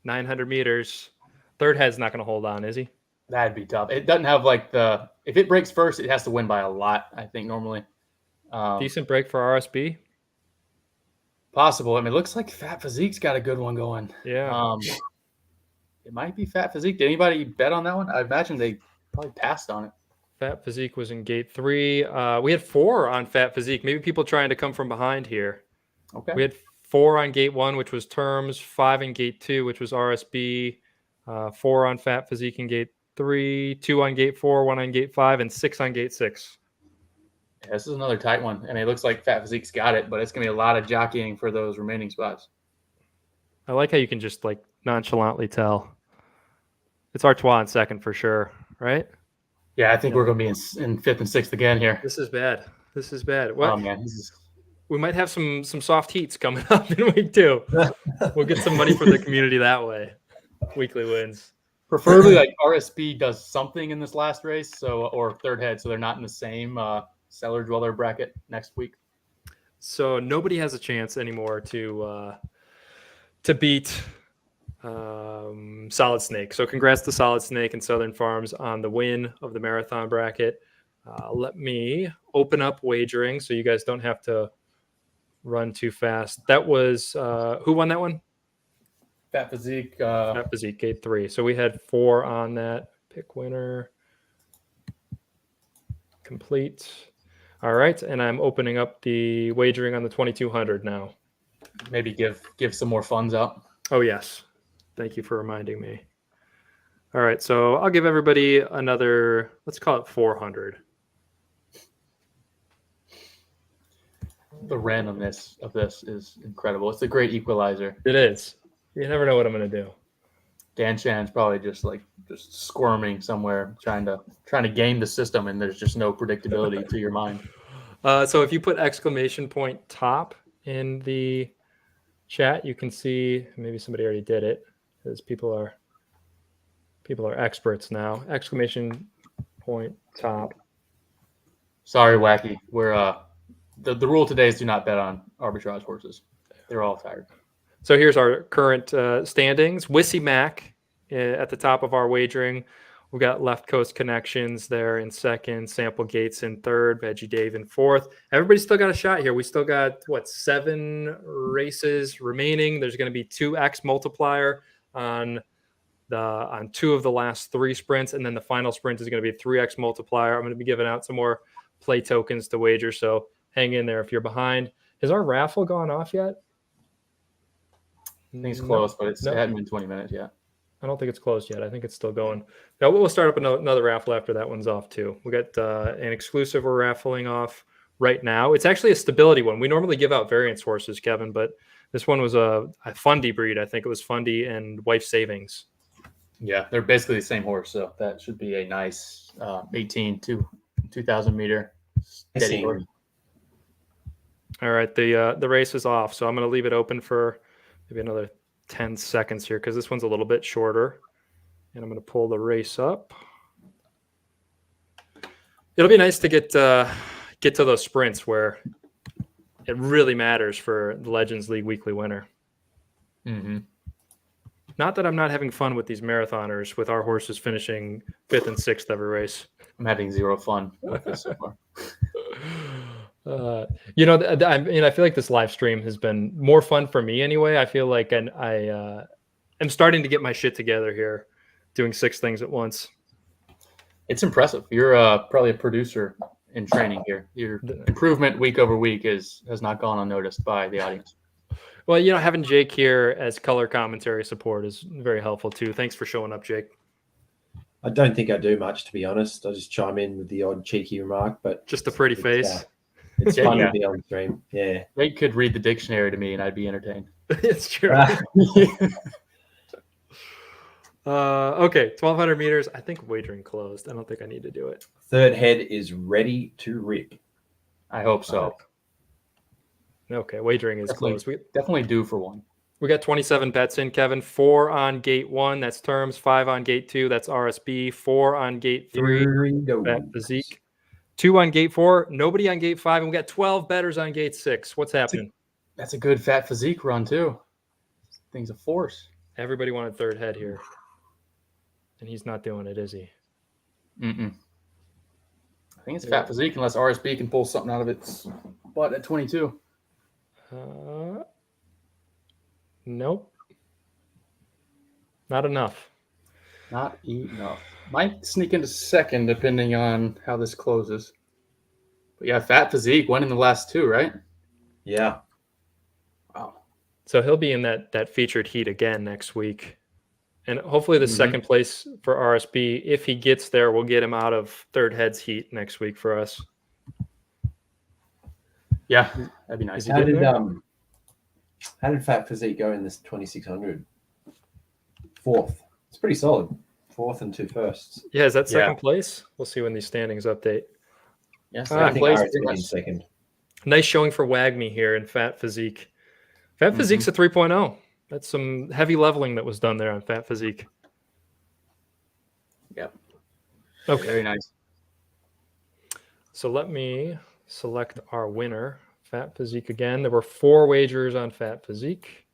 900 meters. Third head's not going to hold on, is he? That'd be tough. It doesn't have like if it breaks first, it has to win by a lot, I think, normally. Decent break for RSB. Possible. I mean, it looks like Fat Physique's got a good one going. Yeah. It might be Fat Physique. Did anybody bet on that one? I imagine they probably passed on it. Fat Physique was in gate 3. We had 4 on Fat Physique. Maybe people trying to come from behind here. Okay. We had 4 on gate 1, which was Terms, 5 in gate 2, which was RSB, 4 on Fat Physique in gate 3, 2 on gate 4, 1 on gate 5, and 6 on gate 6. Yeah, this is another tight one. I mean, it looks like Fat Physique's got it, but it's going to be a lot of jockeying for those remaining spots. I like how you can just like nonchalantly tell. It's Artois in second for sure, right? Yeah, I think we're going to be in 5th and 6th again here. This is bad. This is bad. What? Oh, man. We might have some soft heats coming up in week 2. We'll get some money for the community that way. Weekly wins. Preferably like RSB does something in this last race, or third head, so they're not in the same cellar dweller bracket next week. So nobody has a chance anymore to beat Solid Snake. So congrats to Solid Snake and Southern Farms on the win of the marathon bracket. Let me open up wagering so you guys don't have to run too fast. That was who won that one? Fat Physique. Fat Physique, gate 3. So we had 4 on that. Pick winner. Complete. All right, and I'm opening up the wagering on the 2,200 now. Maybe give some more funds out. Oh, yes. Thank you for reminding me. All right, so I'll give everybody another, let's call it 400. The randomness of this is incredible. It's a great equalizer. It is. You never know what I'm going to do. Dan Chan's probably just squirming somewhere, trying to game the system, and there's just no predictability to your mind. So if you put exclamation point top in the chat, you can see, maybe somebody already did it because people are experts now. Exclamation point top. Sorry, Wacky. We're the rule today is do not bet on arbitrage horses. They're all tired. So here's our current standings. Wissy Mac at the top of our wagering. We've got Left Coast Connections there in second, Sample Gates in third, Veggie Dave in fourth. Everybody's still got a shot here. We still got, 7 races remaining. There's going to be 2x multiplier on 2 of the last 3 sprints, and then the final sprint is going to be a 3x multiplier. I'm going to be giving out some more play tokens to wager, so hang in there if you're behind. Has our raffle gone off yet? I think it's close, but it hadn't been 20 minutes yet. I don't think it's closed yet. I think it's still going. Now we'll start up another raffle after that one's off too. We got an exclusive we're raffling off right now. It's actually a stability one. We normally give out variance horses, Kevin, but this one was a Fundy breed. I think it was Fundy and Wife Savings. Yeah, they're basically the same horse, so that should be a nice 18 to 2,000 meter steady horse. All right, the race is off, so I'm going to leave it open for maybe another 10 seconds here because this one's a little bit shorter. And I'm going to pull the race up. It'll be nice to get to those sprints where it really matters for the Legends League weekly winner. Mm-hmm. Not that I'm not having fun with these marathoners with our horses finishing 5th and 6th every race. I'm having zero fun with this so far. I feel like this live stream has been more fun for me anyway. I feel like I'm starting to get my shit together here, doing 6 things at once. It's impressive. You're probably a producer in training here. Your improvement week over week has not gone unnoticed by the audience. Well, having Jake here as color commentary support is very helpful too. Thanks for showing up, Jake. I don't think I do much, to be honest. I just chime in with the odd cheeky remark, but just a pretty face. It's fun to be on stream. Yeah. Jake could read the dictionary to me and I'd be entertained. It's true. Okay, 1,200 meters. I think wagering closed. I don't think I need to do it. Third head is ready to rip. I hope so. Okay, wagering is closed. Definitely due for one. We got 27 bets in, Kevin. 4 on gate 1, that's terms. 5 on gate 2, that's RSB. 4 on gate 3, Fat Physique. 2 on gate 4, nobody on gate 5, and we got 12 bettors on gate 6. What's happening? That's a good Fat Physique run too. This thing's a force. Everybody wanted third head here, and he's not doing it, is he? I think it's Fat Physique unless RSB can pull something out of its butt at 22. Nope. Not enough. Not enough. Might sneak into second depending on how this closes. But yeah, Fat Physique went in the last 2, right? Yeah. Wow. So he'll be in that featured heat again next week. And hopefully the second place for RSB, if he gets there, we'll get him out of third heads heat next week for us. Yeah, that'd be nice. How did Fat Physique go in this 2600? 4th. It's pretty solid. 4th and 2 firsts. Yeah, is that second place? We'll see when these standings update. Yes, I think RSB in second. Nice showing for Wagme here in Fat Physique. Fat Physique's a 3.0. That's some heavy leveling that was done there on Fat Physique. Yep. Okay. Very nice. So let me select our winner, Fat Physique again. There were 4 wagers on Fat Physique.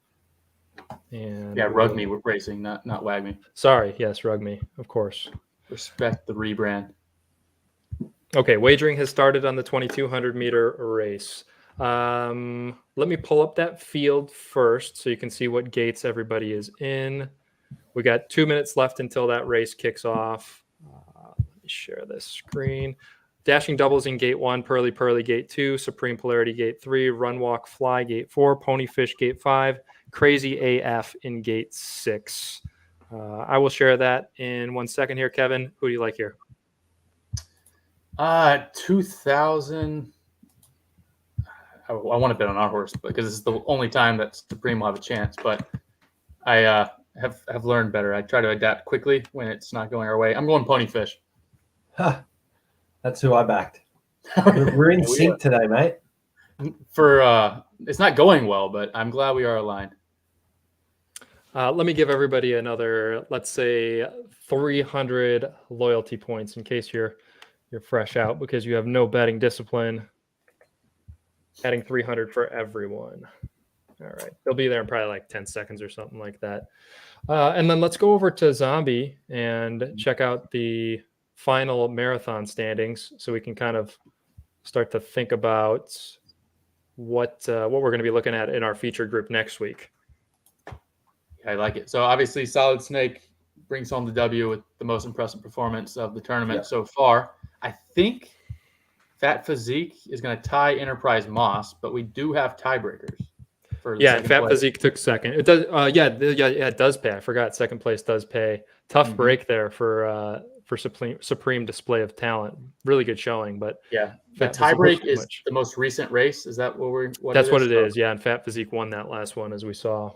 And yeah, Rugme racing, not Wagme. Sorry, yes, Rugme, of course. Respect the rebrand. Okay, wagering has started on the 2200 meter race. Let me pull up that field first so you can see what gates everybody is in. We got 2 minutes left until that race kicks off. Let me share this screen. Dashing doubles in gate 1, Pearly Pearly gate 2, Supreme Polarity gate 3, Run Walk Fly gate 4, Ponyfish gate 5, Crazy AF in gate 6. I will share that in 1 second here. Kevin, who do you like here? 2000. I want to bet on our horse because it's the only time that Supreme will have a chance. But I have learned better. I try to adapt quickly when it's not going our way. I'm going Ponyfish. Huh. That's who I backed. We're in sync today, mate. It's not going well, but I'm glad we are aligned. Let me give everybody another, let's say, 300 loyalty points in case you're fresh out because you have no betting discipline. Adding 300 for everyone. All right. They'll be there in probably like 10 seconds or something like that. And then let's go over to Zombie and check out the final marathon standings so we can kind of start to think about what we're going to be looking at in our featured group next week. I like it. So obviously Solid Snake brings home the W with the most impressive performance of the tournament so far. I think Fat Physique is going to tie Enterprise Moss, but we do have tiebreakers. And Fat Physique took second. It does. It does pay. I forgot second place does pay. Tough break there for Supreme display of talent. Really good showing, but yeah, the tiebreak is the most recent race. Is that That's what it is. Yeah, and Fat Physique won that last one as we saw.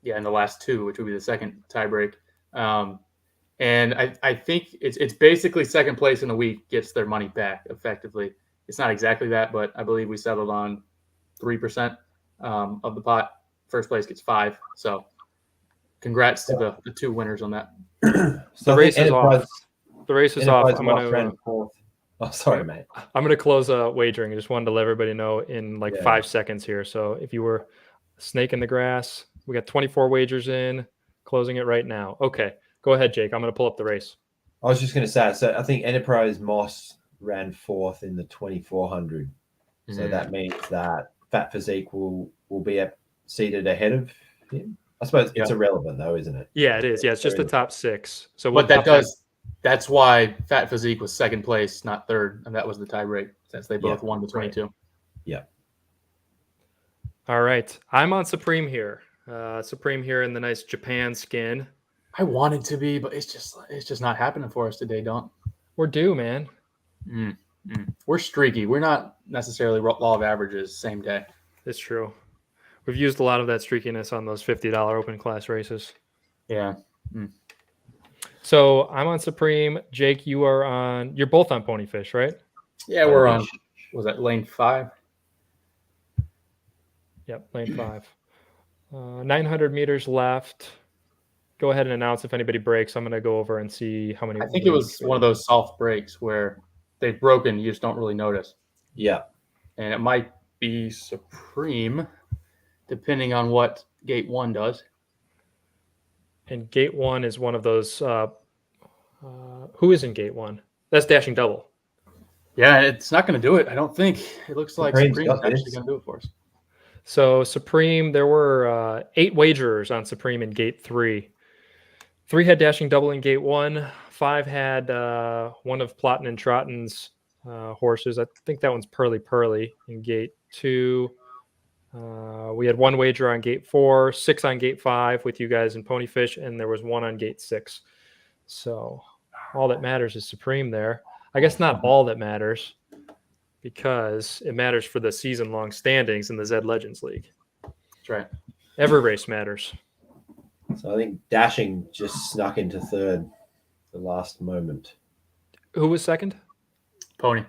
Yeah, in the last 2, which would be the second tiebreak. And I think it's basically second place in the week gets their money back effectively. It's not exactly that, but I believe we settled on 3% of the pot. First place gets 5. So congrats to the 2 winners on that. So the race is off. The race is off. I'm gonna. Oh, sorry, mate. I'm gonna close wagering. I just wanted to let everybody know in 5 seconds here. So if you were a snake in the grass, we got 24 wagers in. Closing it right now. Okay. Go ahead, Jake. I'm going to pull up the race. I was just going to say, so I think Enterprise Moss ran 4th in the 2400. So that means that Fat Physique will be seated ahead of him. I suppose it's irrelevant though, isn't it? Yeah, it is. Yeah, it's just the top 6. So but that's why Fat Physique was second place, not third, and that was the tie break since they both won the 22. Right. Yeah. All right. I'm on Supreme here. Supreme here in the nice Japan skin. I wanted to be, but it's just not happening for us today, Don. We're due, man. We're streaky. We're not necessarily law of averages same day. It's true. We've used a lot of that streakiness on those $50 open class races. Yeah. So I'm on Supreme. Jake, you're both on Ponyfish, right? Yeah, we're on. Was that lane 5? Yep, lane 5. 900 meters left. Go ahead and announce if anybody breaks. I'm going to go over and see how many. I think it was one of those soft breaks where they've broken, you just don't really notice. Yeah. And it might be Supreme, depending on what gate 1 does. And gate 1 is one of those. Who is in gate 1? That's dashing double. Yeah, it's not going to do it. I don't think. It looks like Supreme's Supreme's got actually this. going to do it for us. So Supreme, there were 8 wagerers on Supreme in gate 3. 3 had dashing double in gate 1. 5 had one of Plotton and Trotton's horses. I think that one's Pearly in gate 2. We had 1 wager on gate 4, 6 on gate 5 with you guys in Ponyfish, and there was 1 on gate 6. So all that matters is Supreme there. I guess not all that matters, because it matters for the season-long standings in the ZED Legends League. That's right. Every race matters. So I think Dashing just snuck into third the last moment. Who was second? Pony.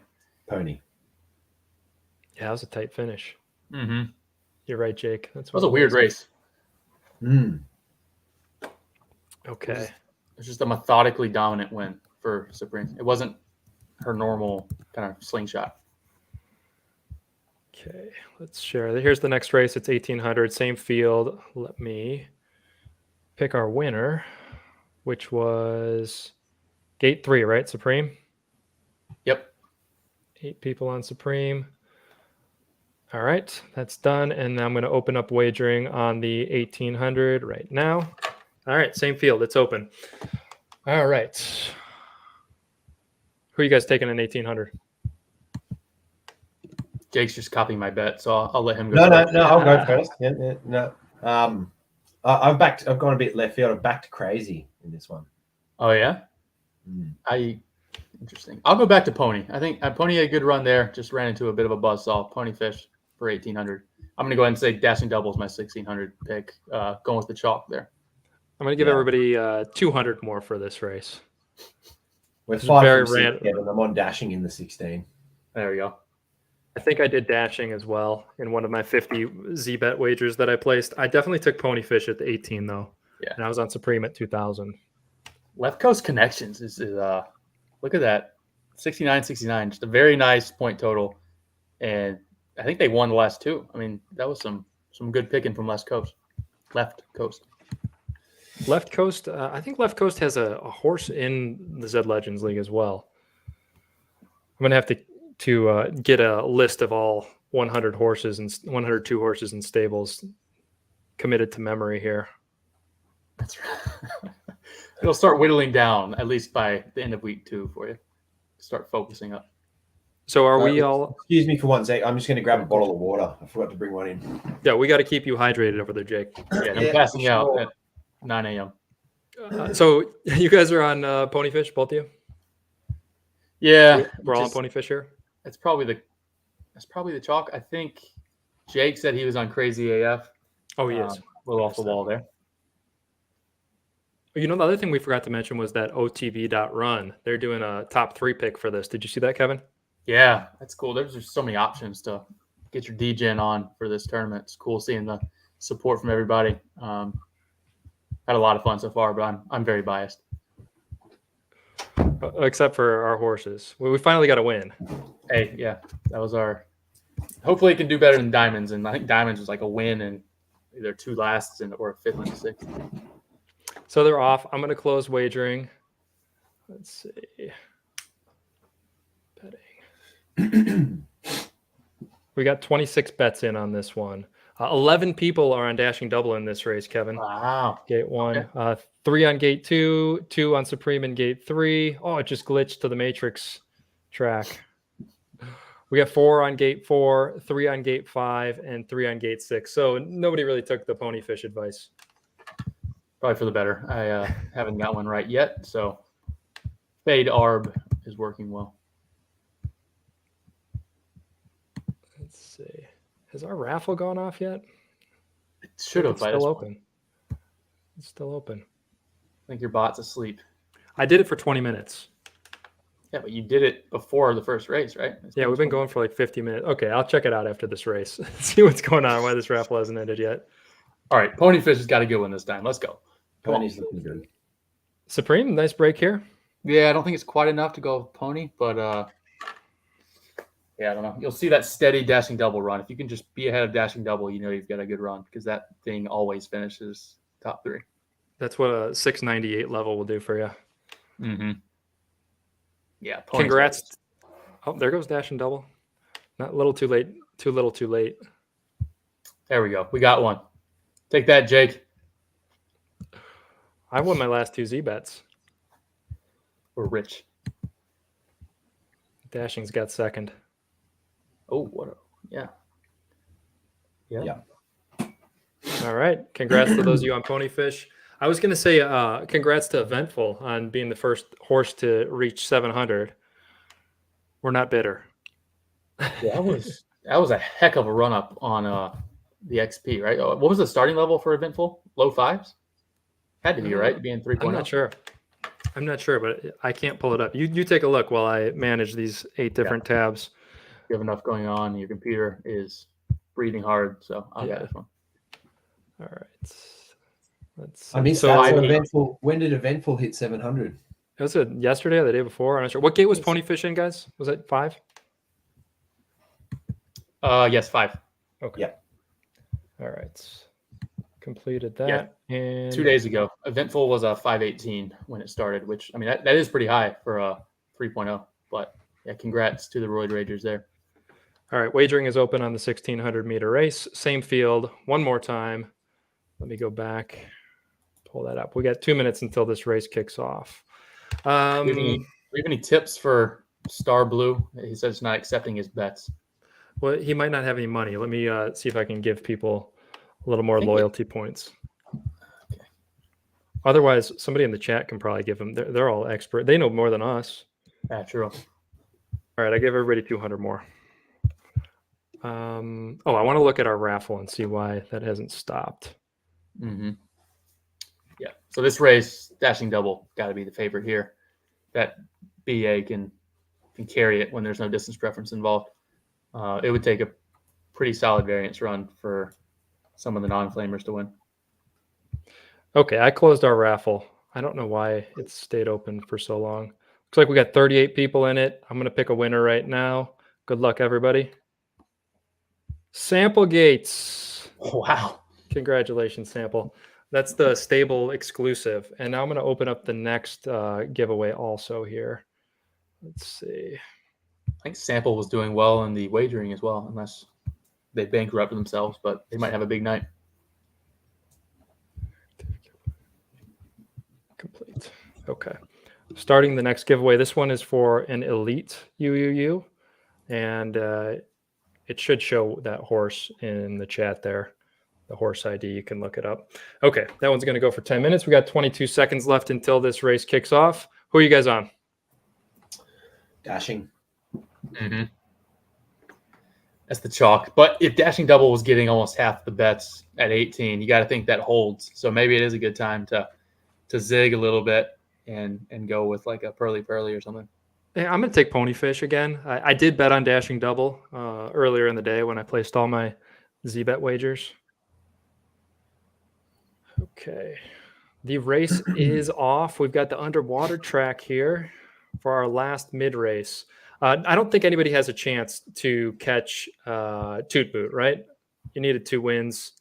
Pony. Yeah, that was a tight finish. Mm-hmm. You're right, Jake. That was a weird race. Okay. It was just a methodically dominant win for Supreme. It wasn't her normal kind of slingshot. Okay, let's share. Here's the next race. It's 1800, same field. Let me pick our winner, which was gate 3, right? Supreme? Yep. 8 people on Supreme. All right, that's done. And I'm going to open up wagering on the 1800 right now. All right, same field. It's open. All right. Who are you guys taking in 1800? Jake's just copying my bet, so I'll let him go. No, I'll go first. No. I've gone a bit left field. I've backed Crazy in this one. Oh yeah. Interesting. I'll go back to Pony. I think Pony had a good run there. Just ran into a bit of a buzzsaw. Ponyfish for 1800. I'm going to go ahead and say Dashing Double is my 1600 pick. Going with the chalk there. I'm going to give everybody 200 more for this race. We're 5 from 6, Kevin. I'm on Dashing in the 16. There we go. I think I did dashing as well in one of my 50 Z-Bet wagers that I placed. I definitely took Ponyfish at the 18, though. Yeah. And I was on Supreme at 2000. Left Coast Connections is look at that. 69-69. Just a very nice point total. And I think they won the last 2. I mean, that was some good picking from Left Coast. Left Coast. Left Coast, I think Left Coast has a horse in the ZED Legends League as well. I'm going to have to get a list of all 100 horses and 102 horses in stables committed to memory here. That's right. It'll start whittling down at least by the end of week 2 for you. Start focusing up. So are we all? Excuse me for 1 sec. I'm just going to grab a bottle of water. I forgot to bring one in. Yeah, we got to keep you hydrated over there, Jake. Yeah, I'm passing out at 9 a.m. So you guys are on Ponyfish, both of you? Yeah, we're all on Ponyfish here. It's probably the chalk. I think Jake said he was on Crazy AF. Oh, he is. A little off the wall there. You know, the other thing we forgot to mention was that OTB.run. They're doing a top 3 pick for this. Did you see that, Kevin? Yeah, that's cool. There's just so many options to get your DGen on for this tournament. It's cool seeing the support from everybody. Had a lot of fun so far, but I'm very biased. Except for our horses. We finally got a win. Hey, yeah, that was our. Hopefully, it can do better than Diamonds, and I think Diamonds was like a win and either 2 lasts or a 5th and a 6th. So they're off. I'm going to close wagering. Let's see. Betting. We got 26 bets in on this one. 11 people are on Dashing Double in this race, Kevin. Wow. Gate 1. Okay. 3 on gate 2, 2 on Supreme in gate 3. Oh, it just glitched to the Matrix track. We got 4 on gate 4, 3 on gate 5, and 3 on gate 6. So nobody really took the Ponyfish advice. Probably for the better. I haven't got one right yet, so Fade Arb is working well. Let's see. Has our raffle gone off yet? It should have. It's still open. It's still open. I think your bot's asleep. I did it for 20 minutes. Yeah, but you did it before the first race, right? Yeah, we've been going for like 50 minutes. Okay, I'll check it out after this race. See what's going on, why this raffle hasn't ended yet. All right, Ponyfish has got a good one this time. Let's go. Come on. Pony's looking good. Supreme, nice break here. Yeah, I don't think it's quite enough to go with Pony, but yeah, I don't know. You'll see that steady dashing double run. If you can just be ahead of dashing double, you know you've got a good run because that thing always finishes top 3. That's what a 698 level will do for you. Mm-hmm. Yeah. Congrats. Oh, there goes dash and double. Not a little too late. Too little too late. There we go. We got one. Take that, Jake. I won my last 2 Z bets. We're rich. Dashing's got second. Oh, what a, yeah. Yeah. All right. Congrats to those of you on Ponyfish. I was going to say congrats to Eventful on being the first horse to reach 700. We're not bitter. Yeah, that was a heck of a run up on the XP, right? What was the starting level for Eventful? Low 5s? Had to be, right? Being 3.0. I'm not sure, but I can't pull it up. You take a look while I manage these 8 different tabs. You have enough going on. Your computer is breathing hard, so I'll get this one. All right. Let's see. I missed that. So Eventful. When did Eventful hit 700? Was it yesterday or the day before? I'm not sure. What gate was Ponyfish in, guys? Was it 5? Yes, 5. Okay. Yeah. All right. Completed that. Yeah. And 2 days ago. Eventful was a 518 when it started, which, I mean, that is pretty high for a 3.0. But, yeah, congrats to the Roid Ragers there. All right. Wagering is open on the 1,600 meter race. Same field. One more time. Let me go back. Pull that up. We got 2 minutes until this race kicks off. Do you have any tips for Star Blue? He says he's not accepting his bets. Well, he might not have any money. Let me see if I can give people a little more loyalty points. Okay. Otherwise, somebody in the chat can probably give them. They're all expert. They know more than us. Yeah, true. All right, I give everybody 200 more. I want to look at our raffle and see why that hasn't stopped. Mm-hmm. Yeah. So this race, dashing double, got to be the favorite here. That BA can carry it when there's no distance preference involved. It would take a pretty solid variance run for some of the non-flamers to win. Okay, I closed our raffle. I don't know why it stayed open for so long. Looks like we got 38 people in it. I'm going to pick a winner right now. Good luck, everybody. Sample Gates. Wow. Congratulations, Sample. That's the stable exclusive. And now I'm going to open up the next giveaway also here. Let's see. I think Sample was doing well in the wagering as well, unless they bankrupted themselves, but they might have a big night. Complete. Okay. Starting the next giveaway. This one is for an elite UUU, and it should show that horse in the chat there. The horse ID, you can look it up. Okay, that one's going to go for 10 minutes. We got 22 seconds left until this race kicks off. Who are you guys on? Dashing. Mm-hmm. That's the chalk. But if dashing double was getting almost half the bets at 18, you got to think that holds. So maybe it is a good time to zig a little bit and go with like a Pearly or something. Hey, I'm going to take Ponyfish again. I did bet on dashing double earlier in the day when I placed all my Z-Bet wagers. Okay. The race is off. We've got the underwater track here for our last mid-race. I don't think anybody has a chance to catch Toot Boot, right? You needed 2 wins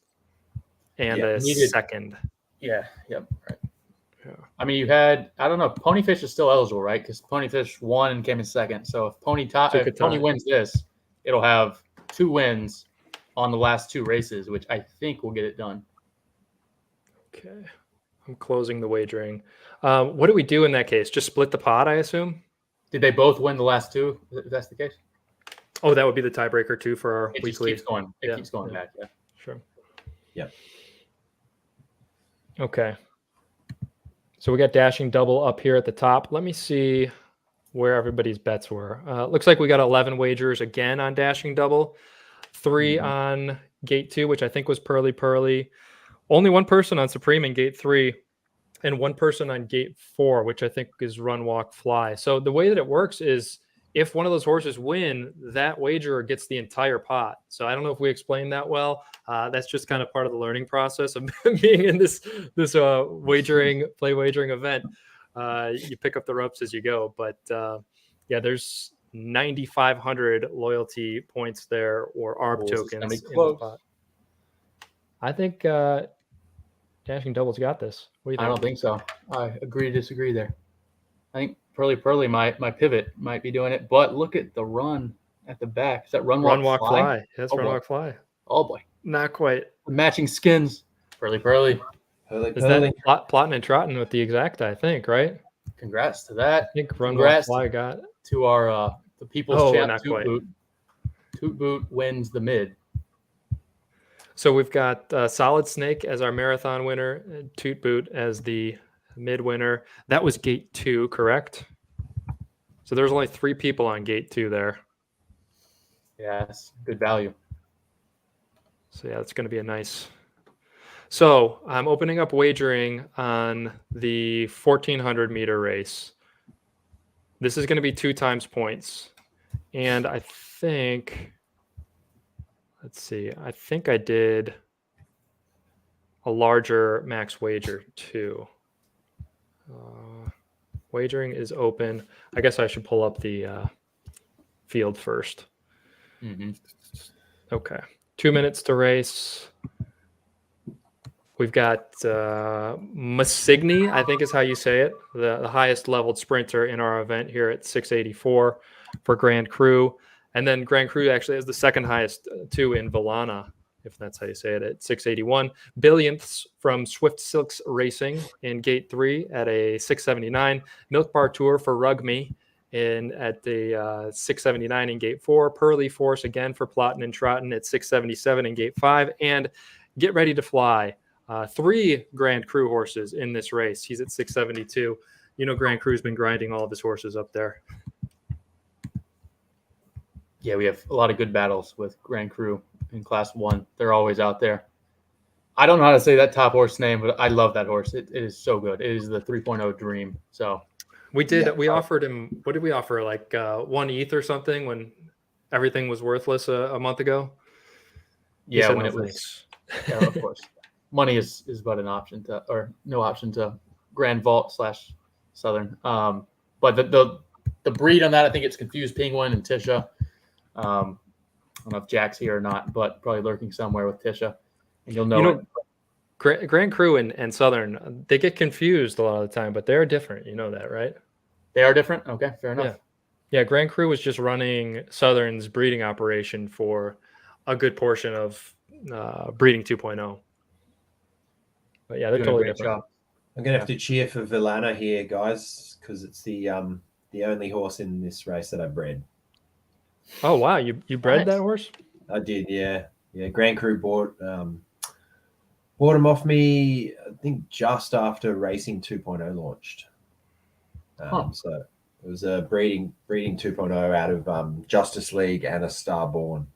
and a second. Yeah, yep, right. Yeah. I mean, you had, I don't know, Ponyfish is still eligible, right? Because Ponyfish won and came in second. So if Pony wins this, it'll have 2 wins on the last 2 races, which I think will get it done. Okay. I'm closing the wagering. What do we do in that case? Just split the pot, I assume? Did they both win the last 2, if that's the case? Oh, that would be the tiebreaker too for our it weekly. Just keeps going. It keeps going back, yeah. Sure. Yeah. Okay. So we got dashing double up here at the top. Let me see where everybody's bets were. Looks like we got 11 wagers again on dashing double, 3 on gate 2, which I think was Pearly. Only one person on Supreme in gate 3. and one person on gate 4, which I think is run, walk, fly. So the way that it works is if one of those horses win, that wagerer gets the entire pot. So I don't know if we explained that well. That's just kind of part of the learning process of being in this wagering event. You pick up the ropes as you go. But yeah, there's 9,500 loyalty points there, or ARB tokens in the pot. I think Dashing Doubles got this. What do you think? I don't think so. I agree to disagree there. I think Pearly, my pivot might be doing it, but look at the run at the back. Is that run, walk, fly? That's run, walk, fly. Oh boy, not quite. Matching skins. Pearly. Is that plotting and trotting with the exacta? I think, right? Congrats to that. I think run, walk, fly got to our the people's champ Toot Boot. Toot Boot wins the mid. So we've got Solid Snake as our marathon winner, and Toot Boot as the mid winner. That was gate 2, correct? So there's only 3 people on gate 2 there. Yeah, that's good value. So yeah, it's going to be a nice. So I'm opening up wagering on the 1400 meter race. This is going to be 2 times points. And I think, let's see, I think I did a larger max wager too. Wagering is open. I guess I should pull up the field first. Mm-hmm. Okay. 2 minutes to race. We've got Massigny, I think is how you say it, the highest leveled sprinter in our event here at 684 for Grand Cru. And then Grand Cru actually has the second highest too in Villana, if that's how you say it, at 681. Billionths from Swift Silks Racing in gate 3 at a 679. Milk Bar Tour for Rugme at the 679 in gate 4. Pearly Force again for Plottin and Trottin at 677 in gate 5. And Get Ready to Fly. 3 Grand Cru horses in this race. He's at 672. You know, Grand Cru's been grinding all of his horses up there. Yeah, we have a lot of good battles with Grand Cru in Class 1. They're always out there. I don't know how to say that top horse name, but I love that horse. It is so good. It is the 3.0 Dream. So we did. Yeah. We offered him. What did we offer? Like 1 ETH or something when everything was worthless a month ago. Yeah, when it was. Yeah, of course. Money is but an option to, or no option to Grand Vault / Southern. But the breed on that, I think it's Confused Penguin and Tisha. I don't know if Jack's here or not, but probably lurking somewhere with Tisha, and you'll know it. Grand Cru and Southern, they get confused a lot of the time, but they're different. You know that, right? They are different. Okay, fair enough. Yeah. Grand Cru was just running Southern's breeding operation for a good portion of breeding 2.0. But yeah, they're totally different. Job. I'm gonna have to cheer for Villana here, guys, because it's the only horse in this race that I bred. Oh wow, you bred that horse? I did, yeah. Grand Cru bought him off me, I think, just after Racing 2.0 launched. So it was a breeding 2.0 out of Justice League and a Starborn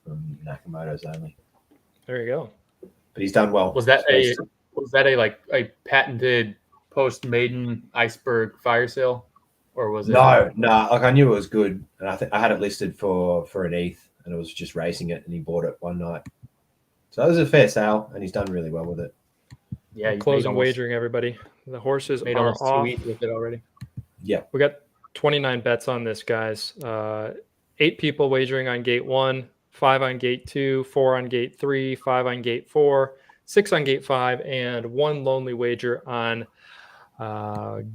from Nakamoto's only. There you go. But he's done well. Was that a patented post maiden iceberg fire sale? Or was it? No. Like I knew it was good, and I think I had it listed for an ETH, and it was just racing it, and he bought it one night. So it was a fair sale, and he's done really well with it. Yeah, closing wagering, everybody. The horses are off. 2 ETH with it already. Yeah, we got 29 bets on this, guys. 8 people wagering on gate 1, 5 on gate 2, 4 on gate 3, 5 on gate 4, 6 on gate 5, and 1 lonely wager on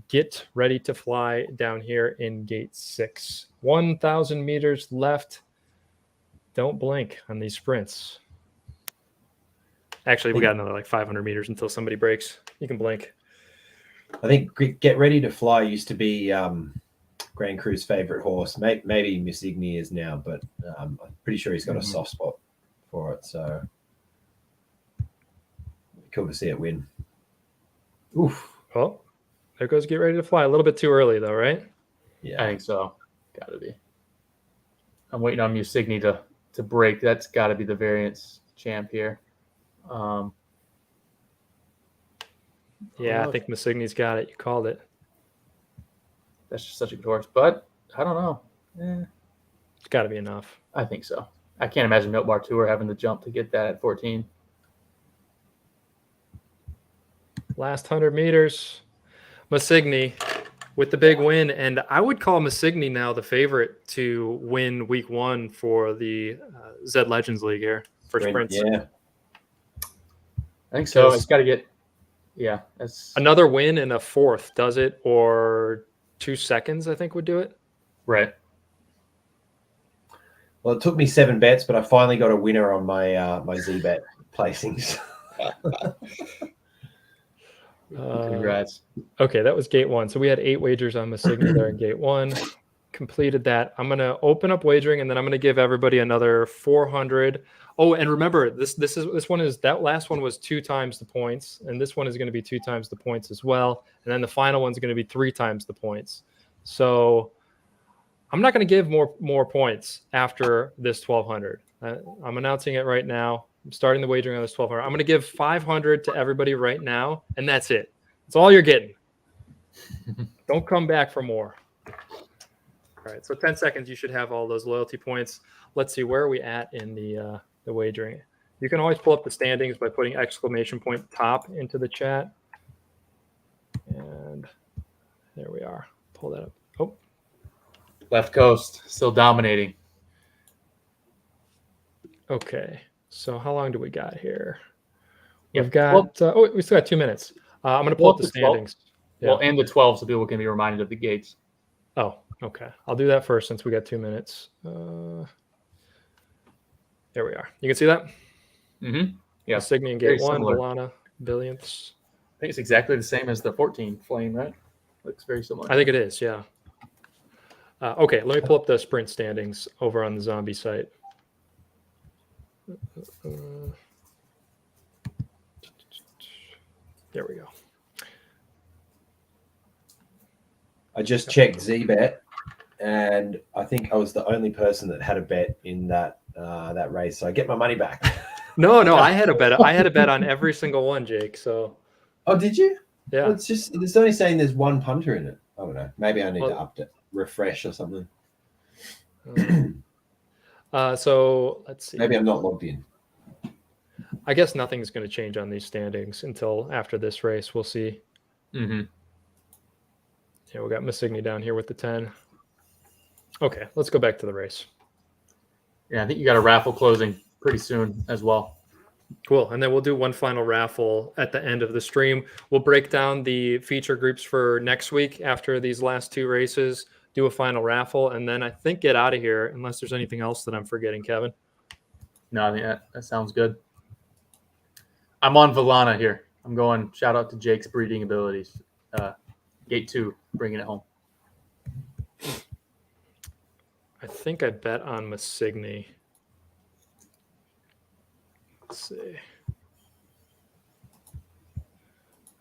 Get Ready to Fly down here in gate 6. 1,000 meters left. Don't blink on these sprints. Actually, we got another 500 meters until somebody breaks. You can blink. I think Get Ready to Fly used to be Grand Cru's favorite horse. Maybe Miss Igni is now, but I'm pretty sure he's got a soft spot for it. So cool to see it win. Oof. Well, there goes Get Ready to Fly. A little bit too early, though, right? Yeah, I think so. Got to be. I'm waiting on Musigny to break. That's got to be the variance champ here. Yeah, I think Massigny's got it. You called it. That's just such a good horse. But I don't know. It's got to be enough. I think so. I can't imagine Milk Bar Tour having the jump to get that at 14. Last 100 meters. Massigny with the big win. And I would call Massigny now the favorite to win week 1 for the ZED Legends League here for sprints. Yeah. I think so. It's got to get, that's another win in a 4th, does it? Or 2 seconds, I think, would do it. Right. Well, it took me 7 bets, but I finally got a winner on my my Z-bet placings. Congrats. Okay, that was gate 1. So we had 8 wagers on Massigny there in gate 1. Completed that. I'm going to open up wagering, and then I'm going to give everybody another 400. Oh, and remember, this one is, that last one was 2 times the points, and this one is going to be 2 times the points as well. And then the final one's going to be 3 times the points. So I'm not going to give more points after this 1200. I'm announcing it right now. I'm starting the wagering on this 1200. I'm going to give 500 to everybody right now, and that's it. That's all you're getting. Don't come back for more. All right, so 10 seconds, you should have all those loyalty points. Let's see, where are we at in the wagering? You can always pull up the standings by putting exclamation point top into the chat. And there we are. Pull that up. Oh. Left coast, still dominating. Okay, so how long do we got here? Yep. We've got, we still got 2 minutes. I'm going to pull up the standings. Well, and the 12, so people can be reminded of the gates. Oh, okay. I'll do that first since we got 2 minutes. There we are. You can see that? Mm-hmm. Yeah. Massigny in gate 1, Valana, billionths. I think it's exactly the same as the 14 flame, right? Looks very similar. I think it is, yeah. Okay, let me pull up the sprint standings over on the zombie site. There we go. I just checked Z-bet, and I think I was the only person that had a bet in that that race, so I get my money back. No, I had a bet. I had a bet on every single one, Jake. So. Oh, did you? Yeah. Well, it's only saying there's 1 punter in it. I don't know. Maybe I need to update, refresh or something. So let's see. Maybe I'm not logged in. I guess nothing's going to change on these standings until after this race. We'll see. Mm-hmm. Yeah, we got Massigny down here with the 10. Okay, let's go back to the race. Yeah, I think you got a raffle closing pretty soon as well. Cool. And then we'll do one final raffle at the end of the stream. We'll break down the feature groups for next week after these last 2 races, do a final raffle, and then I think get out of here unless there's anything else that I'm forgetting, Kevin. No, I think that sounds good. I'm on Valana here. I'm going shout out to Jake's breeding abilities. Gate 2, bringing it home. I think I bet on Massigny. Let's see.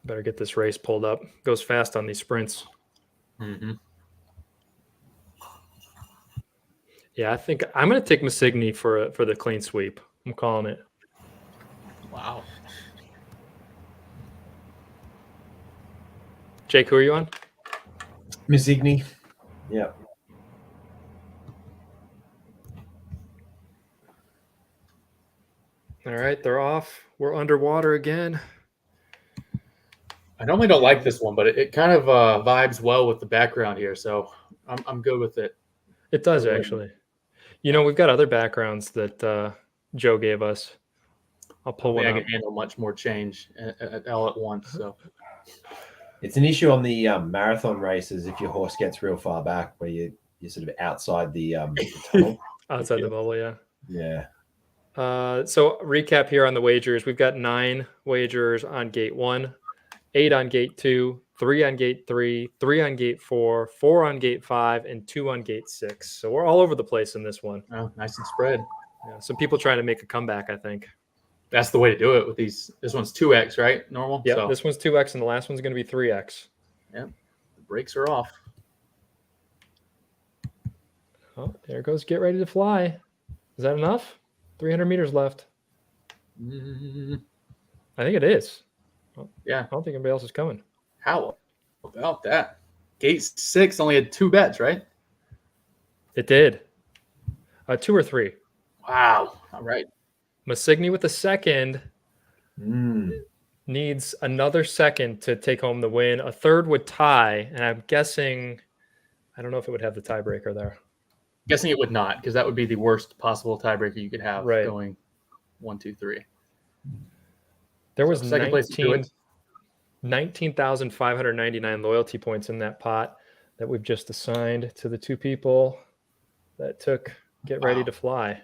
Better get this race pulled up. Goes fast on these sprints. Mm-hmm. Yeah, I think I'm going to take Massigny for the clean sweep. I'm calling it. Wow. Jake, who are you on? Massigny. Yeah. All right, they're off. We're underwater again. I normally don't like this one, but it kind of vibes well with the background here, so I'm good with it. It does, actually. You know, we've got other backgrounds that Joe gave us. I'll pull one up. I can handle much more change all at once. So it's an issue on the marathon races if your horse gets real far back, where you're sort of outside the tunnel. Outside the bubble, yeah. Yeah. So recap here on the wagers. We've got 9 wagers on gate 1, 8 on gate 2, 3 on gate 3, 3 on gate 4, 4 on gate 5, and 2 on gate 6. So we're all over the place in this one. Oh, nice and spread. Yeah, some people trying to make a comeback, I think. That's the way to do it with these. This one's 2x, right? Normal? Yeah, so. This one's 2x, and the last one's going to be 3x. Yeah, the brakes are off. Oh, there goes Get Ready to Fly. Is that enough? 300 meters left. I think it is. Yeah. I don't think anybody else is coming. How about that? Gate 6 only had 2 bets, right? It did. 2 or 3. Wow. All right. Massigny with the second Mm. needs another second to take home the win. A third would tie, and I'm guessing, I don't know if it would have the tiebreaker there. Guessing it would not, because that would be the worst possible tiebreaker you could have Right. going 1, 2, 3. There was second place to do it. 19,599 loyalty points in that pot that we've just assigned to the 2 people that took Get Ready Wow. to Fly.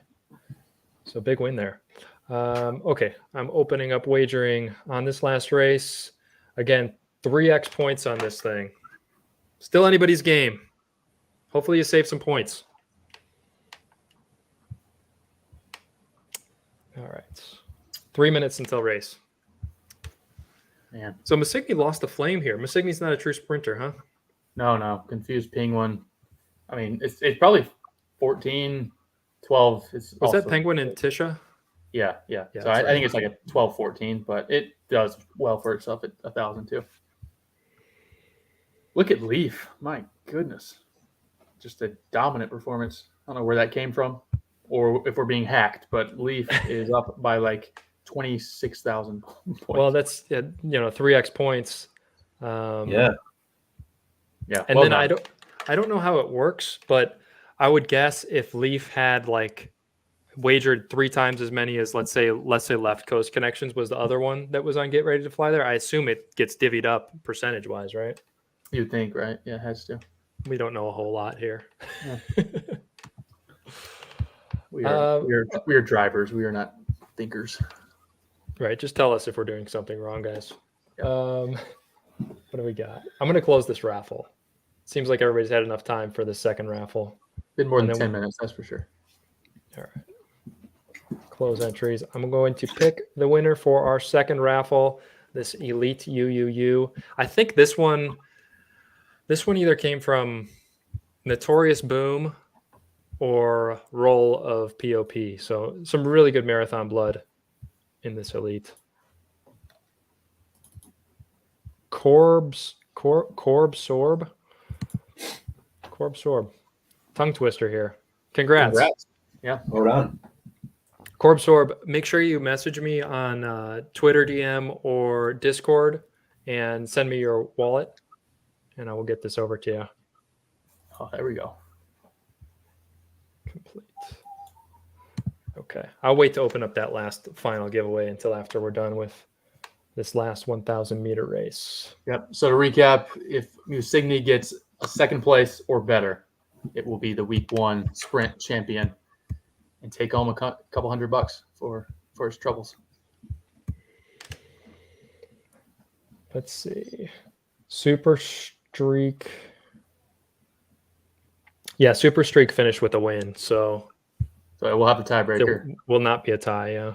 So big win there. Okay, I'm opening up wagering on this last race. Again, 3x points on this thing. Still anybody's game. Hopefully you save some points. All right. 3 minutes until race. Man. So Massigny lost the flame here. Massigny's not a true sprinter, huh? No. Confused Penguin. I mean, it's probably 14, 12. Was also, that Penguin and Tisha? Yeah. Yeah, So that's I right. think it's like a 12, 14, but it does well for itself at 1,000 too. Look at Leaf. My goodness. Just a dominant performance. I don't know where that came from or if we're being hacked, but Leaf is up by like 26,000 points. Well, that's 3x points. Yeah. Yeah. And well then done. I don't know how it works, but I would guess if Leaf had like wagered 3 times as many as let's say Left Coast Connections was the other one that was on Get Ready to Fly there, I assume it gets divvied up percentage wise, right? You'd think, right? Yeah, it has to. We don't know a whole lot here. Yeah. We are drivers. We are not thinkers. Right. Just tell us if we're doing something wrong, guys. Yeah. What do we got? I'm going to close this raffle. Seems like everybody's had enough time for the second raffle. Been more And than then 10 minutes, that's for sure. All right. Close entries. I'm going to pick the winner for our second raffle, this Elite UUU. I think this one either came from Notorious Boom or Roll of POP. So some really good marathon blood in this Elite. Corb Sorb. Tongue twister here. Congrats. Yeah. Well done. Corb Sorb, make sure you message me on Twitter DM or Discord and send me your wallet, and I will get this over to you. Oh, there we go. Complete. Okay. I'll wait to open up that last final giveaway until after we're done with this last 1,000 meter race. Yep. So to recap, if Massigny gets a second place or better, it will be the week 1 sprint champion and take home a couple $100 for his troubles. Let's see. Super Streak. Yeah, Super Streak finished with a win, so we'll have the tiebreaker. there will not be a tie, yeah.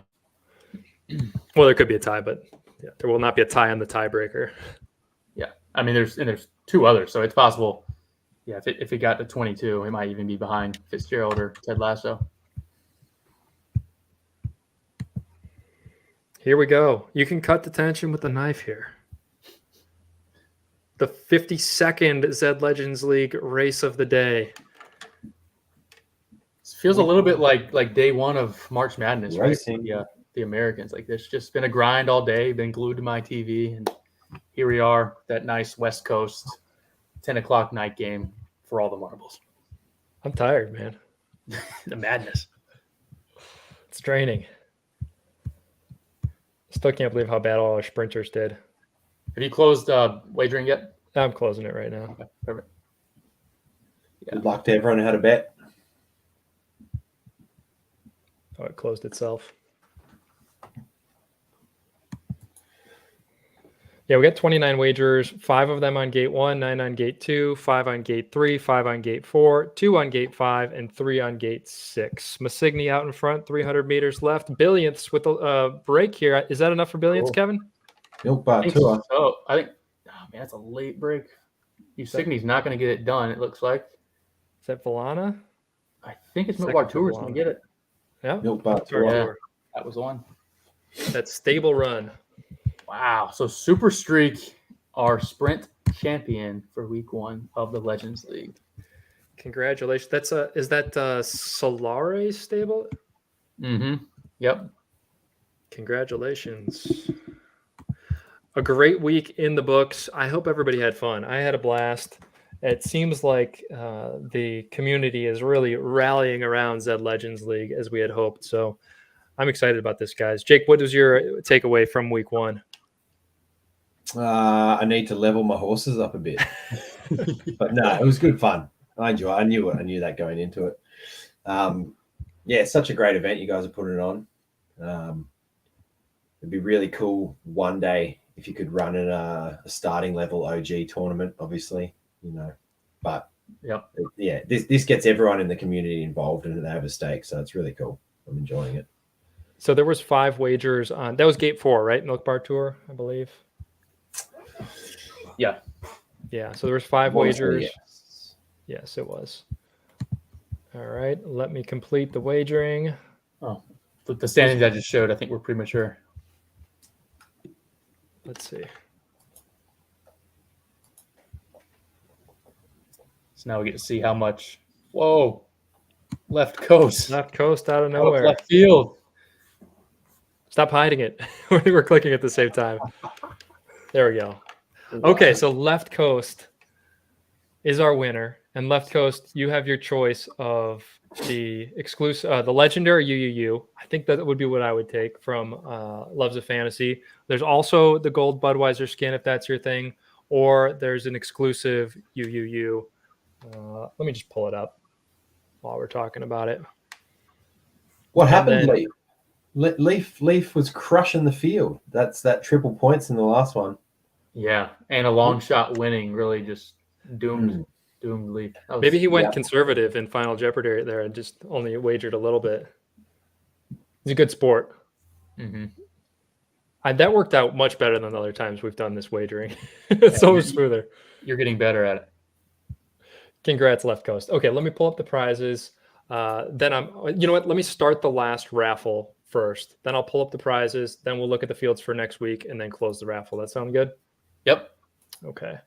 Well, there could be a tie, but yeah, there will not be a tie on the tiebreaker. Yeah. I mean, there's 2 others, so it's possible. Yeah, if it got to 22, it might even be behind Fitzgerald or Ted Lasso. Here we go. You can cut the tension with a knife here. The 52nd ZED Legends League race of the day. It feels a little bit like day 1 of March Madness, Racing. right? Yeah, the Americans. Like, there's just been a grind all day, been glued to my TV, and here we are, that nice West Coast 10 o'clock night game for all the marbles. I'm tired, man. The madness. It's draining. Still can't believe how bad all our sprinters did. Have you closed wagering yet? I'm closing it right now. Okay, perfect. Good luck to everyone who had a bet. Oh, it closed itself. Yeah, we got 29 wagers, 5 of them on gate 1, 9 on gate 2, 5 on gate 3, 5 on gate 4, 2 on gate 5, and 3 on gate 6. Massigny out in front, 300 meters left. Billionths with a break here. Is that enough for Billionths, Cool. Kevin? Milk I bar think tour. so. I think, oh man, that's a late break. Signy's not going to get it done, it looks like. Is that Volana? I think it's Second Milk Bar for Tour's going to Volana. get it. Yeah. Milk bar That's our tour. Yeah. tour. That was the one. That stable run. Wow. So Super Streak, our sprint champion for week 1 of the Legends League. Congratulations. That's is that Solare stable? Mm-hmm. Yep. Congratulations. A great week in the books. I hope everybody had fun. I had a blast. It seems like the community is really rallying around ZED Legends League as we had hoped. So I'm excited about this, guys. Jake, what was your takeaway from week 1? I need to level my horses up a bit. But no, it was good fun. I knew that going into it. Yeah, it's such a great event you guys are putting it on. It'd be really cool one day if you could run in a starting level OG tournament, obviously, but Yep. Yeah, this gets everyone in the community involved and they have a stake. So it's really cool. I'm enjoying it. So there was 5 wagers on, that was gate 4, right? Milk Bar Tour, I believe. Yeah. Yeah. So there was 5 wagers. Yes. Yes, it was. All right. Let me complete the wagering. Oh, but the standings I just showed, I think we're premature. Let's see. So now we get to see how much. Whoa. Left coast. Left coast out of Out of nowhere. left field. Stop hiding it. We're clicking at the same time. There we go. Okay, so left coast is our winner. And left coast, you have your choice of the exclusive, the legendary UUU. I think that would be what I would take from Loves of Fantasy. There's also the gold Budweiser skin if that's your thing, or there's an exclusive UUU. Let me just pull it up while we're talking about it. What happened, Leaf? Leaf was crushing the field. That's that triple points in the last one. Yeah, and a long shot winning really just doomed Leaf. Maybe he went conservative in Final Jeopardy there and just only wagered a little bit. He's a good sport. Mm-hmm. That worked out much better than other times we've done this wagering. It's so much smoother. You're getting better at it. Congrats, Left Coast. Okay, let me pull up the prizes. Then you know what? Let me start the last raffle first. Then I'll pull up the prizes. Then we'll look at the fields for next week and then close the raffle. That sound good? Yep. Okay.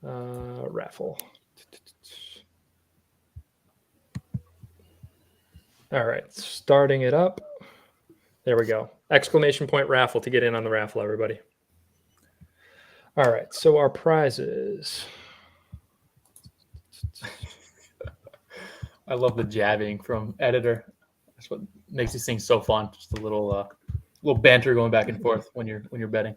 Raffle. All right, starting it up. There we go. Exclamation point raffle to get in on the raffle, everybody. All right, so our prizes. I love the jabbing from editor. That's what makes these things so fun. Just a little banter going back and forth when you're betting.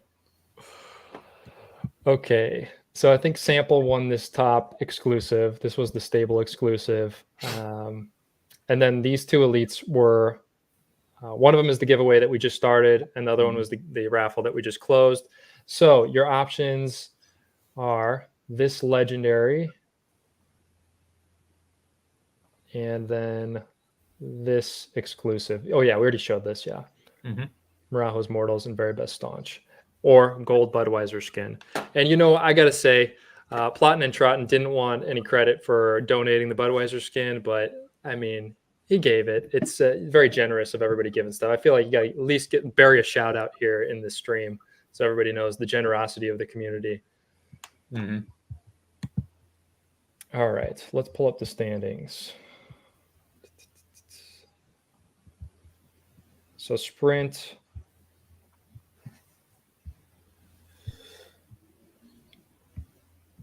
Okay, so I think Sample won this top exclusive. This was the stable exclusive. And then these 2 elites were, one of them is the giveaway that we just started, and the other one was the raffle that we just closed. So your options are this legendary, and then this exclusive. Oh, yeah, we already showed this, yeah. Mm-hmm. Marajo's Mortals and Very Best Staunch, or gold Budweiser skin. And, I got to say, Plottin and Trottin didn't want any credit for donating the Budweiser skin, but, I mean, he gave it. It's very generous of everybody giving stuff. I feel like you got to at least bury a shout out here in this stream so everybody knows the generosity of the community. Mm-hmm. All right, let's pull up the standings. So sprint.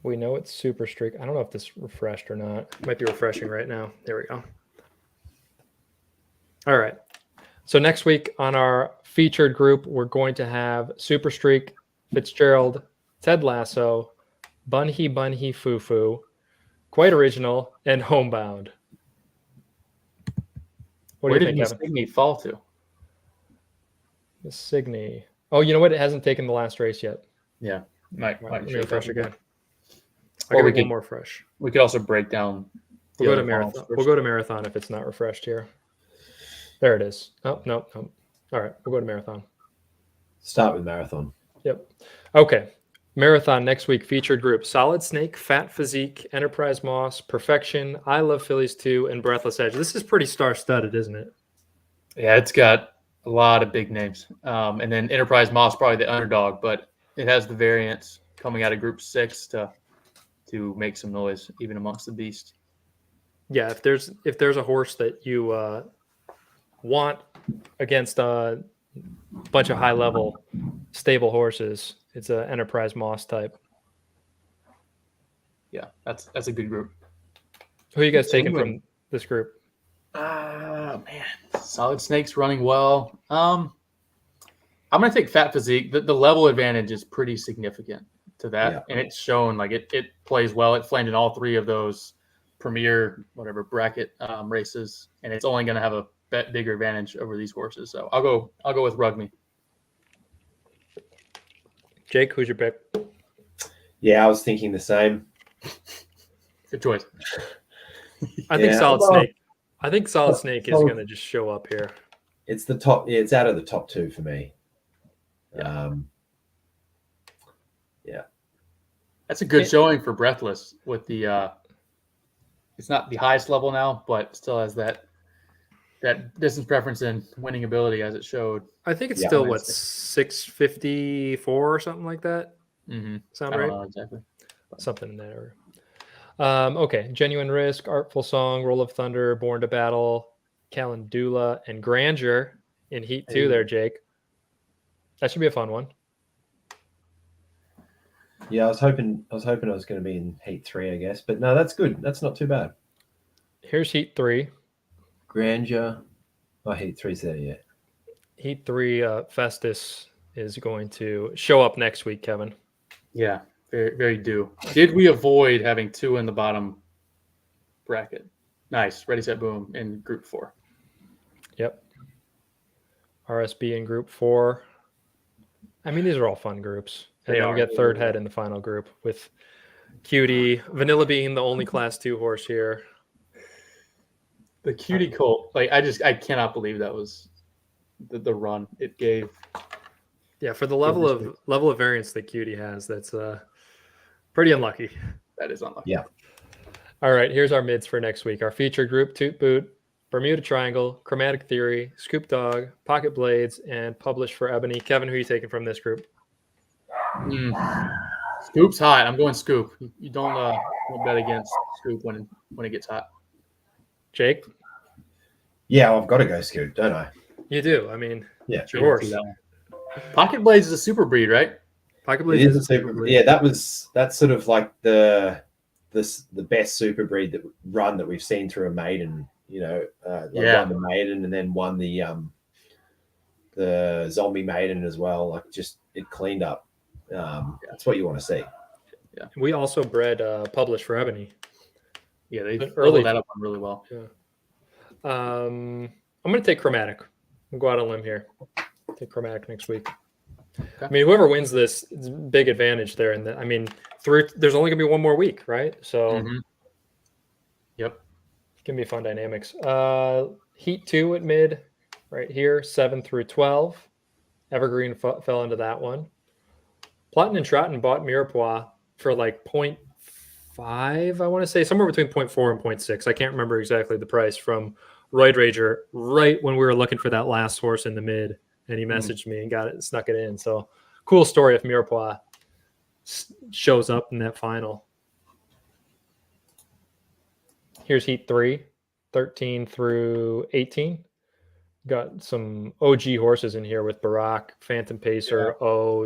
We know it's Super Streak. I don't know if this refreshed or not. It might be refreshing right now. There we go. All right. So next week on our featured group, we're going to have Super Streak, Fitzgerald, Ted Lasso, Bunhee Fufu, Quite Original, and Homebound. What do you think, Kevin? Where did Signy fall to? The Signy. Oh, you know what? It hasn't taken the last race yet. Yeah. Might Let me refresh again. Or I'll we give could- one more fresh. We could also break down. We'll go to marathon. We'll go to marathon if it's not refreshed here. There it is. Oh, no. All right. We'll go to marathon. Start with marathon. Yep. Okay. Marathon next week featured group Solid Snake, Fat Physique, Enterprise Moss, Perfection, I Love Phillies 2, and Breathless Edge. This is pretty star-studded, isn't it? Yeah, it's got A lot of big names. And then Enterprise Moss probably the underdog, but it has the variance coming out of Group 6 to make some noise even amongst the beast. Yeah, if there's a horse that you want against a bunch of high level stable horses, it's an Enterprise Moss type. Yeah, that's a good group. Who are you guys taking from this group? Man, Solid Snake's running well. I'm gonna take Fat Physique. The level advantage is pretty significant to that, and it's shown like it plays well. It flamed in all 3 of those premier bracket races, and it's only gonna have a bigger advantage over these horses. So I'll go with Rugby. Jake, who's your pick? Yeah, I was thinking the same. Good choice. I think Solid Snake. I think Solid Snake is going to just show up here. It's the top. Yeah, it's out of the top 2 for me. Yeah. That's a good showing for Breathless with the. It's not the highest level now, but still has that distance preference and winning ability as it showed. I think it's still 654 or something like that. Mm-hmm. Sound I don't right? know exactly. Something in that area. Okay. Genuine Risk, Artful Song, Roll of Thunder, Born to Battle, Calendula, and Grandeur in Heat 2 there, Jake. That should be a fun one. Yeah, I was hoping I was going to be in Heat 3, I guess. But no, that's good. That's not too bad. Here's Heat 3. Grandeur. Oh, Heat 3's there, yeah. Heat 3, Festus is going to show up next week, Kevin. Yeah, very, very due. Did we avoid having 2 in the bottom bracket? Nice. Ready, set, boom in Group 4. Yep. RSB in Group 4. I mean, these are all fun groups. And then we get Third Head in the final group with Cutie, Vanilla Bean, the only Class 2 horse here. The Cutie colt, I cannot believe that was the run it gave. Yeah, for the level of variance that Cutie has, that's pretty unlucky. That is unlucky. Yeah. All right, here's our mids for next week. Our featured group: Toot Boot, Bermuda Triangle, Chromatic Theory, Scoop Dog, Pocket Blades, and Published for Ebony. Kevin, who are you taking from this group? Scoop's hot. I'm going Scoop. You don't bet against Scoop when it gets hot. Jake? Yeah, I've got to go Scoop, don't I? You do. I mean, yeah, it's your horse. Pocket Blades is a super breed, right? Pocket Blades is a super breed. Yeah, that's sort of like the best super breed run that we've seen through a maiden. You know, won the maiden and then won the zombie maiden as well. Like, just it cleaned up. That's what you want to see. Yeah, we also bred Published for Ebony. Yeah, they early that up really well. Yeah. I'm going to take Chromatic. I'll go out on a limb here. Take Chromatic next week. Okay. I mean, whoever wins this, it's a big advantage there. And there's only going to be one more week, right? So, Yep, it's going to be fun dynamics. Heat 2 at mid, right here, 7 through 12. Evergreen fell into that one. Plottin and Trottin bought Mirepoix for like 0.5, I want to say, somewhere between 0.4 and 0.6. I can't remember exactly the price from Royd Rager right when we were looking for that last horse in the mid. And he messaged me and snuck it in. So cool story if Mirepoix shows up in that final. Here's Heat 3, 13 through 18. Got some OG horses in here with Barack, Phantom Pacer,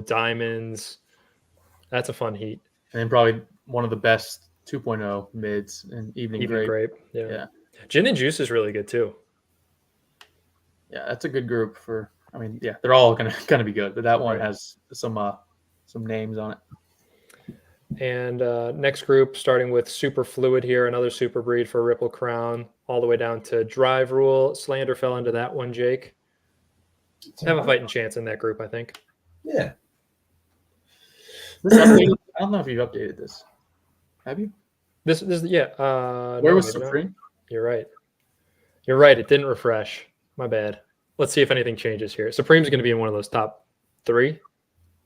Diamonds. That's a fun heat. And then probably one of the best 2.0 mids and Evening Grape. Yeah. Gin and Juice is really good too. Yeah, that's a good group for. I mean, yeah, they're all gonna be good, but that one has some names on it. And next group, starting with Super Fluid here, another super breed for Ripple Crown, all the way down to Drive Rule. Slander fell into that one, Jake. Have a fighting chance in that group, I think. Yeah. I don't know if you've updated this. Have you? This yeah. Where was Supreme? You're right. You're right. It didn't refresh. My bad. Let's see if anything changes here. Supreme's going to be in one of those top 3.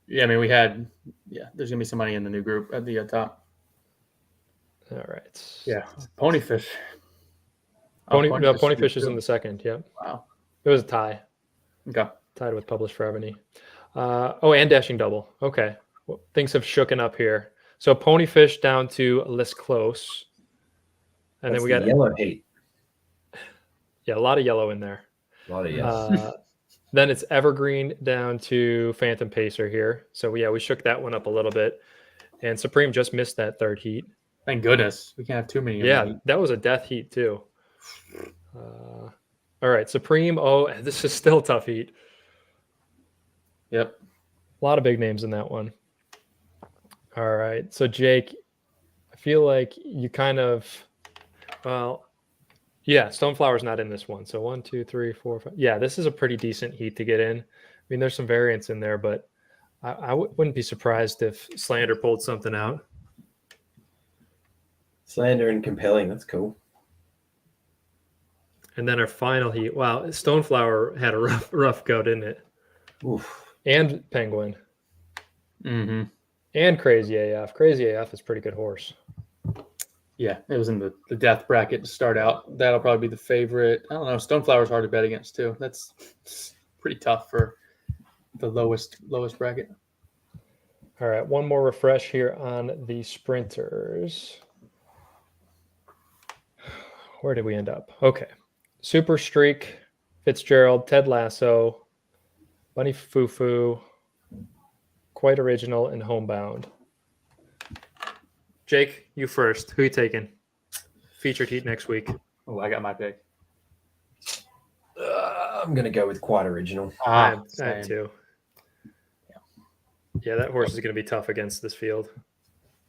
Yeah, I mean, there's going to be somebody in the new group at the top. All right. Yeah, Ponyfish. Ponyfish is in the second, yeah. Wow. It was a tie. Okay. Tied with Published for Ebony. And Dashing Double. Okay. Well, things have shooken up here. So Ponyfish down to less close. And That's then we got yellow heat. Yeah, a lot of yellow in there. A lot of yellow. Then it's Evergreen down to Phantom Pacer here. So we shook that one up a little bit. And Supreme just missed that third heat. Thank goodness. We can't have too many. Yeah, that was a death heat too. All right, Supreme. Oh, this is still a tough heat. Yep. A lot of big names in that one. All right, so Jake, I feel like you kind of, Stoneflower's not in this one. So 1, 2, 3, 4, 5. Yeah, this is a pretty decent heat to get in. I mean, there's some variance in there, but I wouldn't be surprised if Slander pulled something out. Slander and Compelling. That's cool. And then our final heat. Wow, Stoneflower had a rough go, didn't it? Oof. And Penguin. Mm-hmm. And Crazy AF. Crazy AF is a pretty good horse. Yeah, it was in the death bracket to start out. That'll probably be the favorite. I don't know. Stoneflower's hard to bet against too. That's pretty tough for the lowest bracket. All right, one more refresh here on the sprinters. Where did we end up? Okay. Super Streak, Fitzgerald, Ted Lasso, Bunny Fufu, Quite Original, and Homebound. Jake, you first. Who you taking? Featured heat next week. Oh, I got my pick. I'm going to go with Quite Original. I have too. Yeah, that horse is going to be tough against this field.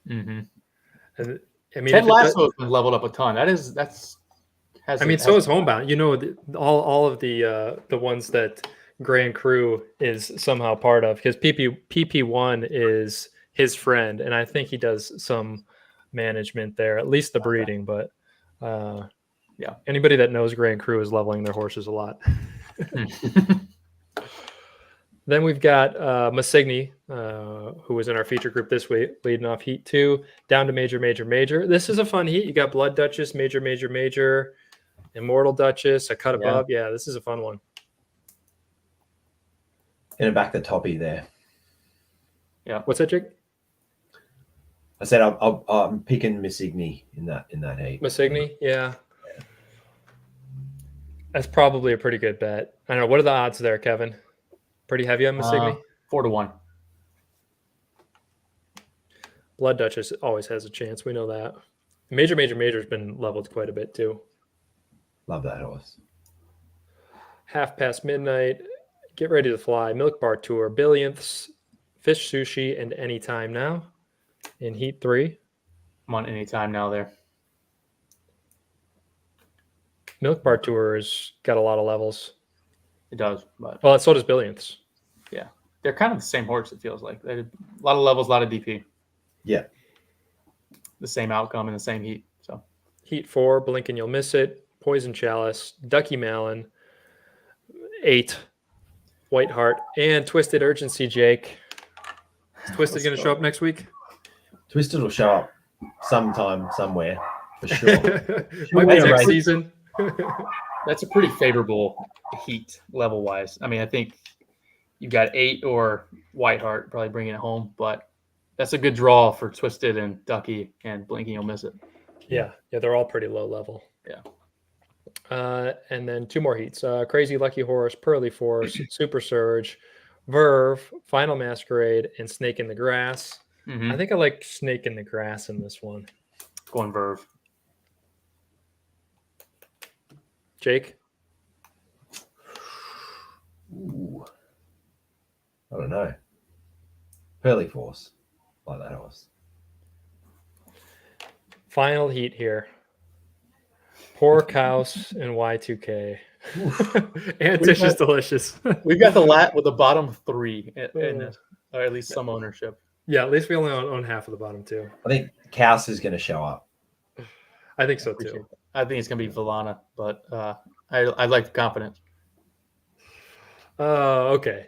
Mm-hmm. And I mean, Ted Lasso has been leveled up a ton. So is Homebound. You know, all of the ones that Grand Crew is somehow part of, because PP1 is his friend, and I think he does some management there, at least the breeding. But anybody that knows Grand Crew is leveling their horses a lot. Then we've got Massigny, who was in our feature group this week, leading off heat 2, down to major. This is a fun heat. You got Blood Duchess, major, Immortal Duchess, a cut above. Yeah, this is a fun one. And back the toppy there. Yeah. What's that, Jake? I said I'm picking Massigny in that heat. Massigny, yeah. That's probably a pretty good bet. I don't know. What are the odds there, Kevin? Pretty heavy on Massigny? 4-1. Blood Duchess always has a chance. We know that. Major's been leveled quite a bit too. Love that horse. Half Past Midnight, Get Ready to Fly, Milk Bar Tour, Billionths, Fish Sushi, and Anytime Now in heat 3. I'm on Anytime Now there. Milk Bar Tour has got a lot of levels. It does, but so does Billionths. Yeah, they're kind of the same horse. It feels like they did a lot of levels, a lot of DP. Yeah, the same outcome in the same heat. So heat 4, Blink and You'll Miss It, Poison Chalice, Ducky Malin, 8, White Heart, and Twisted Urgency. Jake, is Twisted going to show up next week? Twisted will show up sometime, somewhere, for sure. Might be next season. That's a pretty favorable heat level wise. I mean, I think you've got 8 or Whiteheart probably bringing it home, but that's a good draw for Twisted and Ducky and Blinking You'll Miss It. Yeah, they're all pretty low level. Yeah. And then 2 more heats: Crazy Lucky Horse, Pearly Force, Super Surge, Verve, Final Masquerade, and Snake in the Grass. Mm-hmm. I think I like Snake in the Grass in this one. Going Verve. Jake? Ooh. I don't know. Pearly Force. Like that horse. Final heat here. Pork House and Y2K. And Tish is Delicious. We've got the bottom 3 in this, or at least some ownership. Yeah, at least we only own half of the bottom 2. I think Kaus is going to show up. I think so too. I think it's going to be Villana, but I like the confidence. Okay.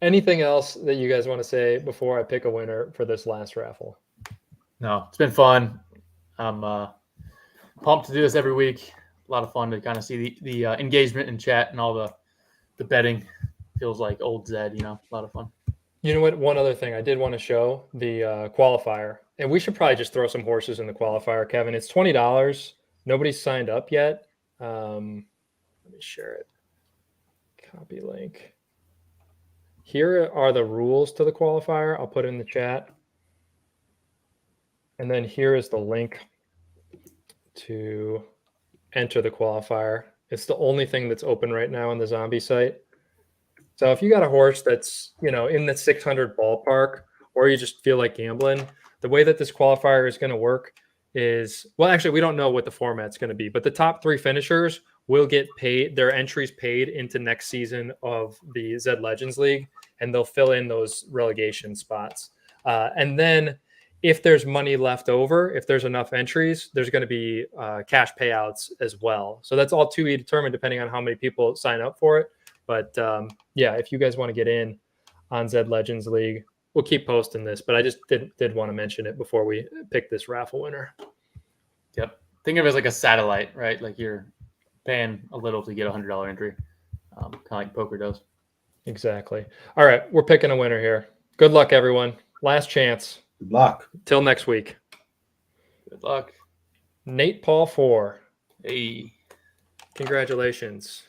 Anything else that you guys want to say before I pick a winner for this last raffle? No, it's been fun. I'm pumped to do this every week. A lot of fun to kind of see the engagement in chat and all the betting feels like old Zed, you know, a lot of fun. You know what? One other thing I did want to show the qualifier, and we should probably just throw some horses in the qualifier, Kevin. It's $20. Nobody's signed up yet. Let me share it. Copy link. Here are the rules to the qualifier. I'll put it in the chat. And then here is the link to enter the qualifier. It's the only thing that's open right now on the Zombie site. So if you got a horse that's, you know, in the 600 ballpark, or you just feel like gambling, the way that this qualifier is going to work is, well, actually, we don't know what the format's going to be, but the top 3 finishers will get paid, their entries paid into next season of the ZED Legends League, and they'll fill in those relegation spots. And then if there's money left over, if there's enough entries, there's going to be cash payouts as well. So that's all to be determined depending on how many people sign up for it. But yeah, if you guys want to get in on ZED Legends League, we'll keep posting this. But I just did want to mention it before we pick this raffle winner. Yep. Think of it as like a satellite, right? Like you're paying a little to get a $100 entry, kind of like poker does. Exactly. All right, we're picking a winner here. Good luck, everyone. Last chance. Good luck. Till next week. Good luck. Nate Paul 4. Hey. Congratulations.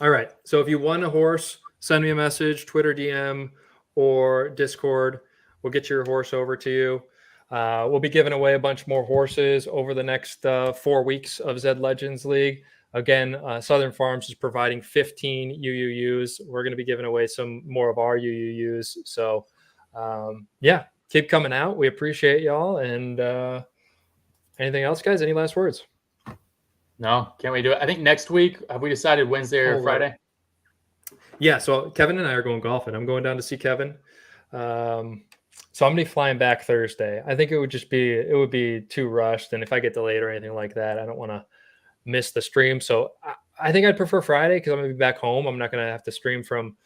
All right. So if you won a horse, send me a message, Twitter DM or Discord. We'll get your horse over to you. We'll be giving away a bunch more horses over the next 4 weeks of ZED Legends League. Again, Southern Farms is providing 15 UUUs. We're going to be giving away some more of our UUUs. So, yeah, keep coming out. We appreciate y'all. And anything else, guys? Any last words? No, can't we do it? I think next week, have we decided Wednesday or Friday? Yeah, so Kevin and I are going golfing. I'm going down to see Kevin. So I'm going to be flying back Thursday. I think it would be too rushed. And if I get delayed or anything like that, I don't want to miss the stream. So I think I'd prefer Friday because I'm going to be back home. I'm not going to have to stream from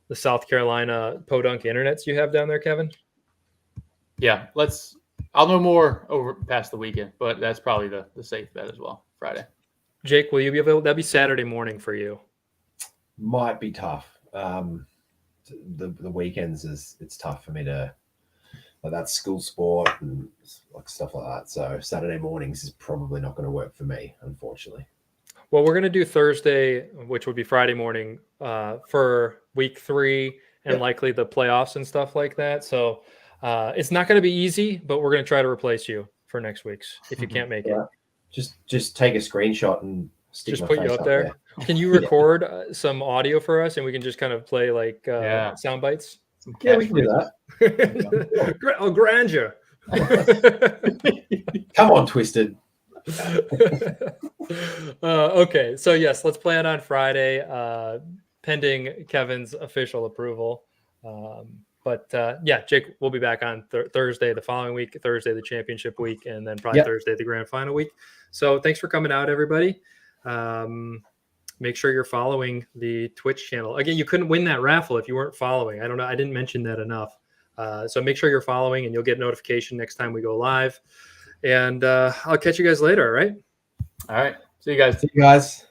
the South Carolina podunk internets you have down there, Kevin. Yeah, I'll know more over past the weekend, but that's probably the safe bet as well, Friday. Jake, will you be available? That'd be Saturday morning for you. Might be tough. The weekends it's tough for me to, like, that's school sport and like stuff like that. So Saturday mornings is probably not going to work for me, unfortunately. Well, we're going to do Thursday, which would be Friday morning for week 3 and likely the playoffs and stuff like that. So it's not going to be easy, but we're going to try to replace you for next week's if you can't make it. Just take a screenshot and just put you up there. Can you record some audio for us and we can just kind of play like sound bites? Yeah, we can do that. Oh, grandeur. Come on, Twisted. Okay, so yes, let's plan on Friday, pending Kevin's official approval. But yeah, Jake will be back on Thursday the following week, Thursday the championship week, and then probably Thursday the grand final week. So thanks for coming out, everybody. Make sure you're following the Twitch channel. Again, you couldn't win that raffle if you weren't following. I don't know. I didn't mention that enough. So make sure you're following and you'll get notification next time we go live. And I'll catch you guys later. All right. All right. See you guys. See you guys.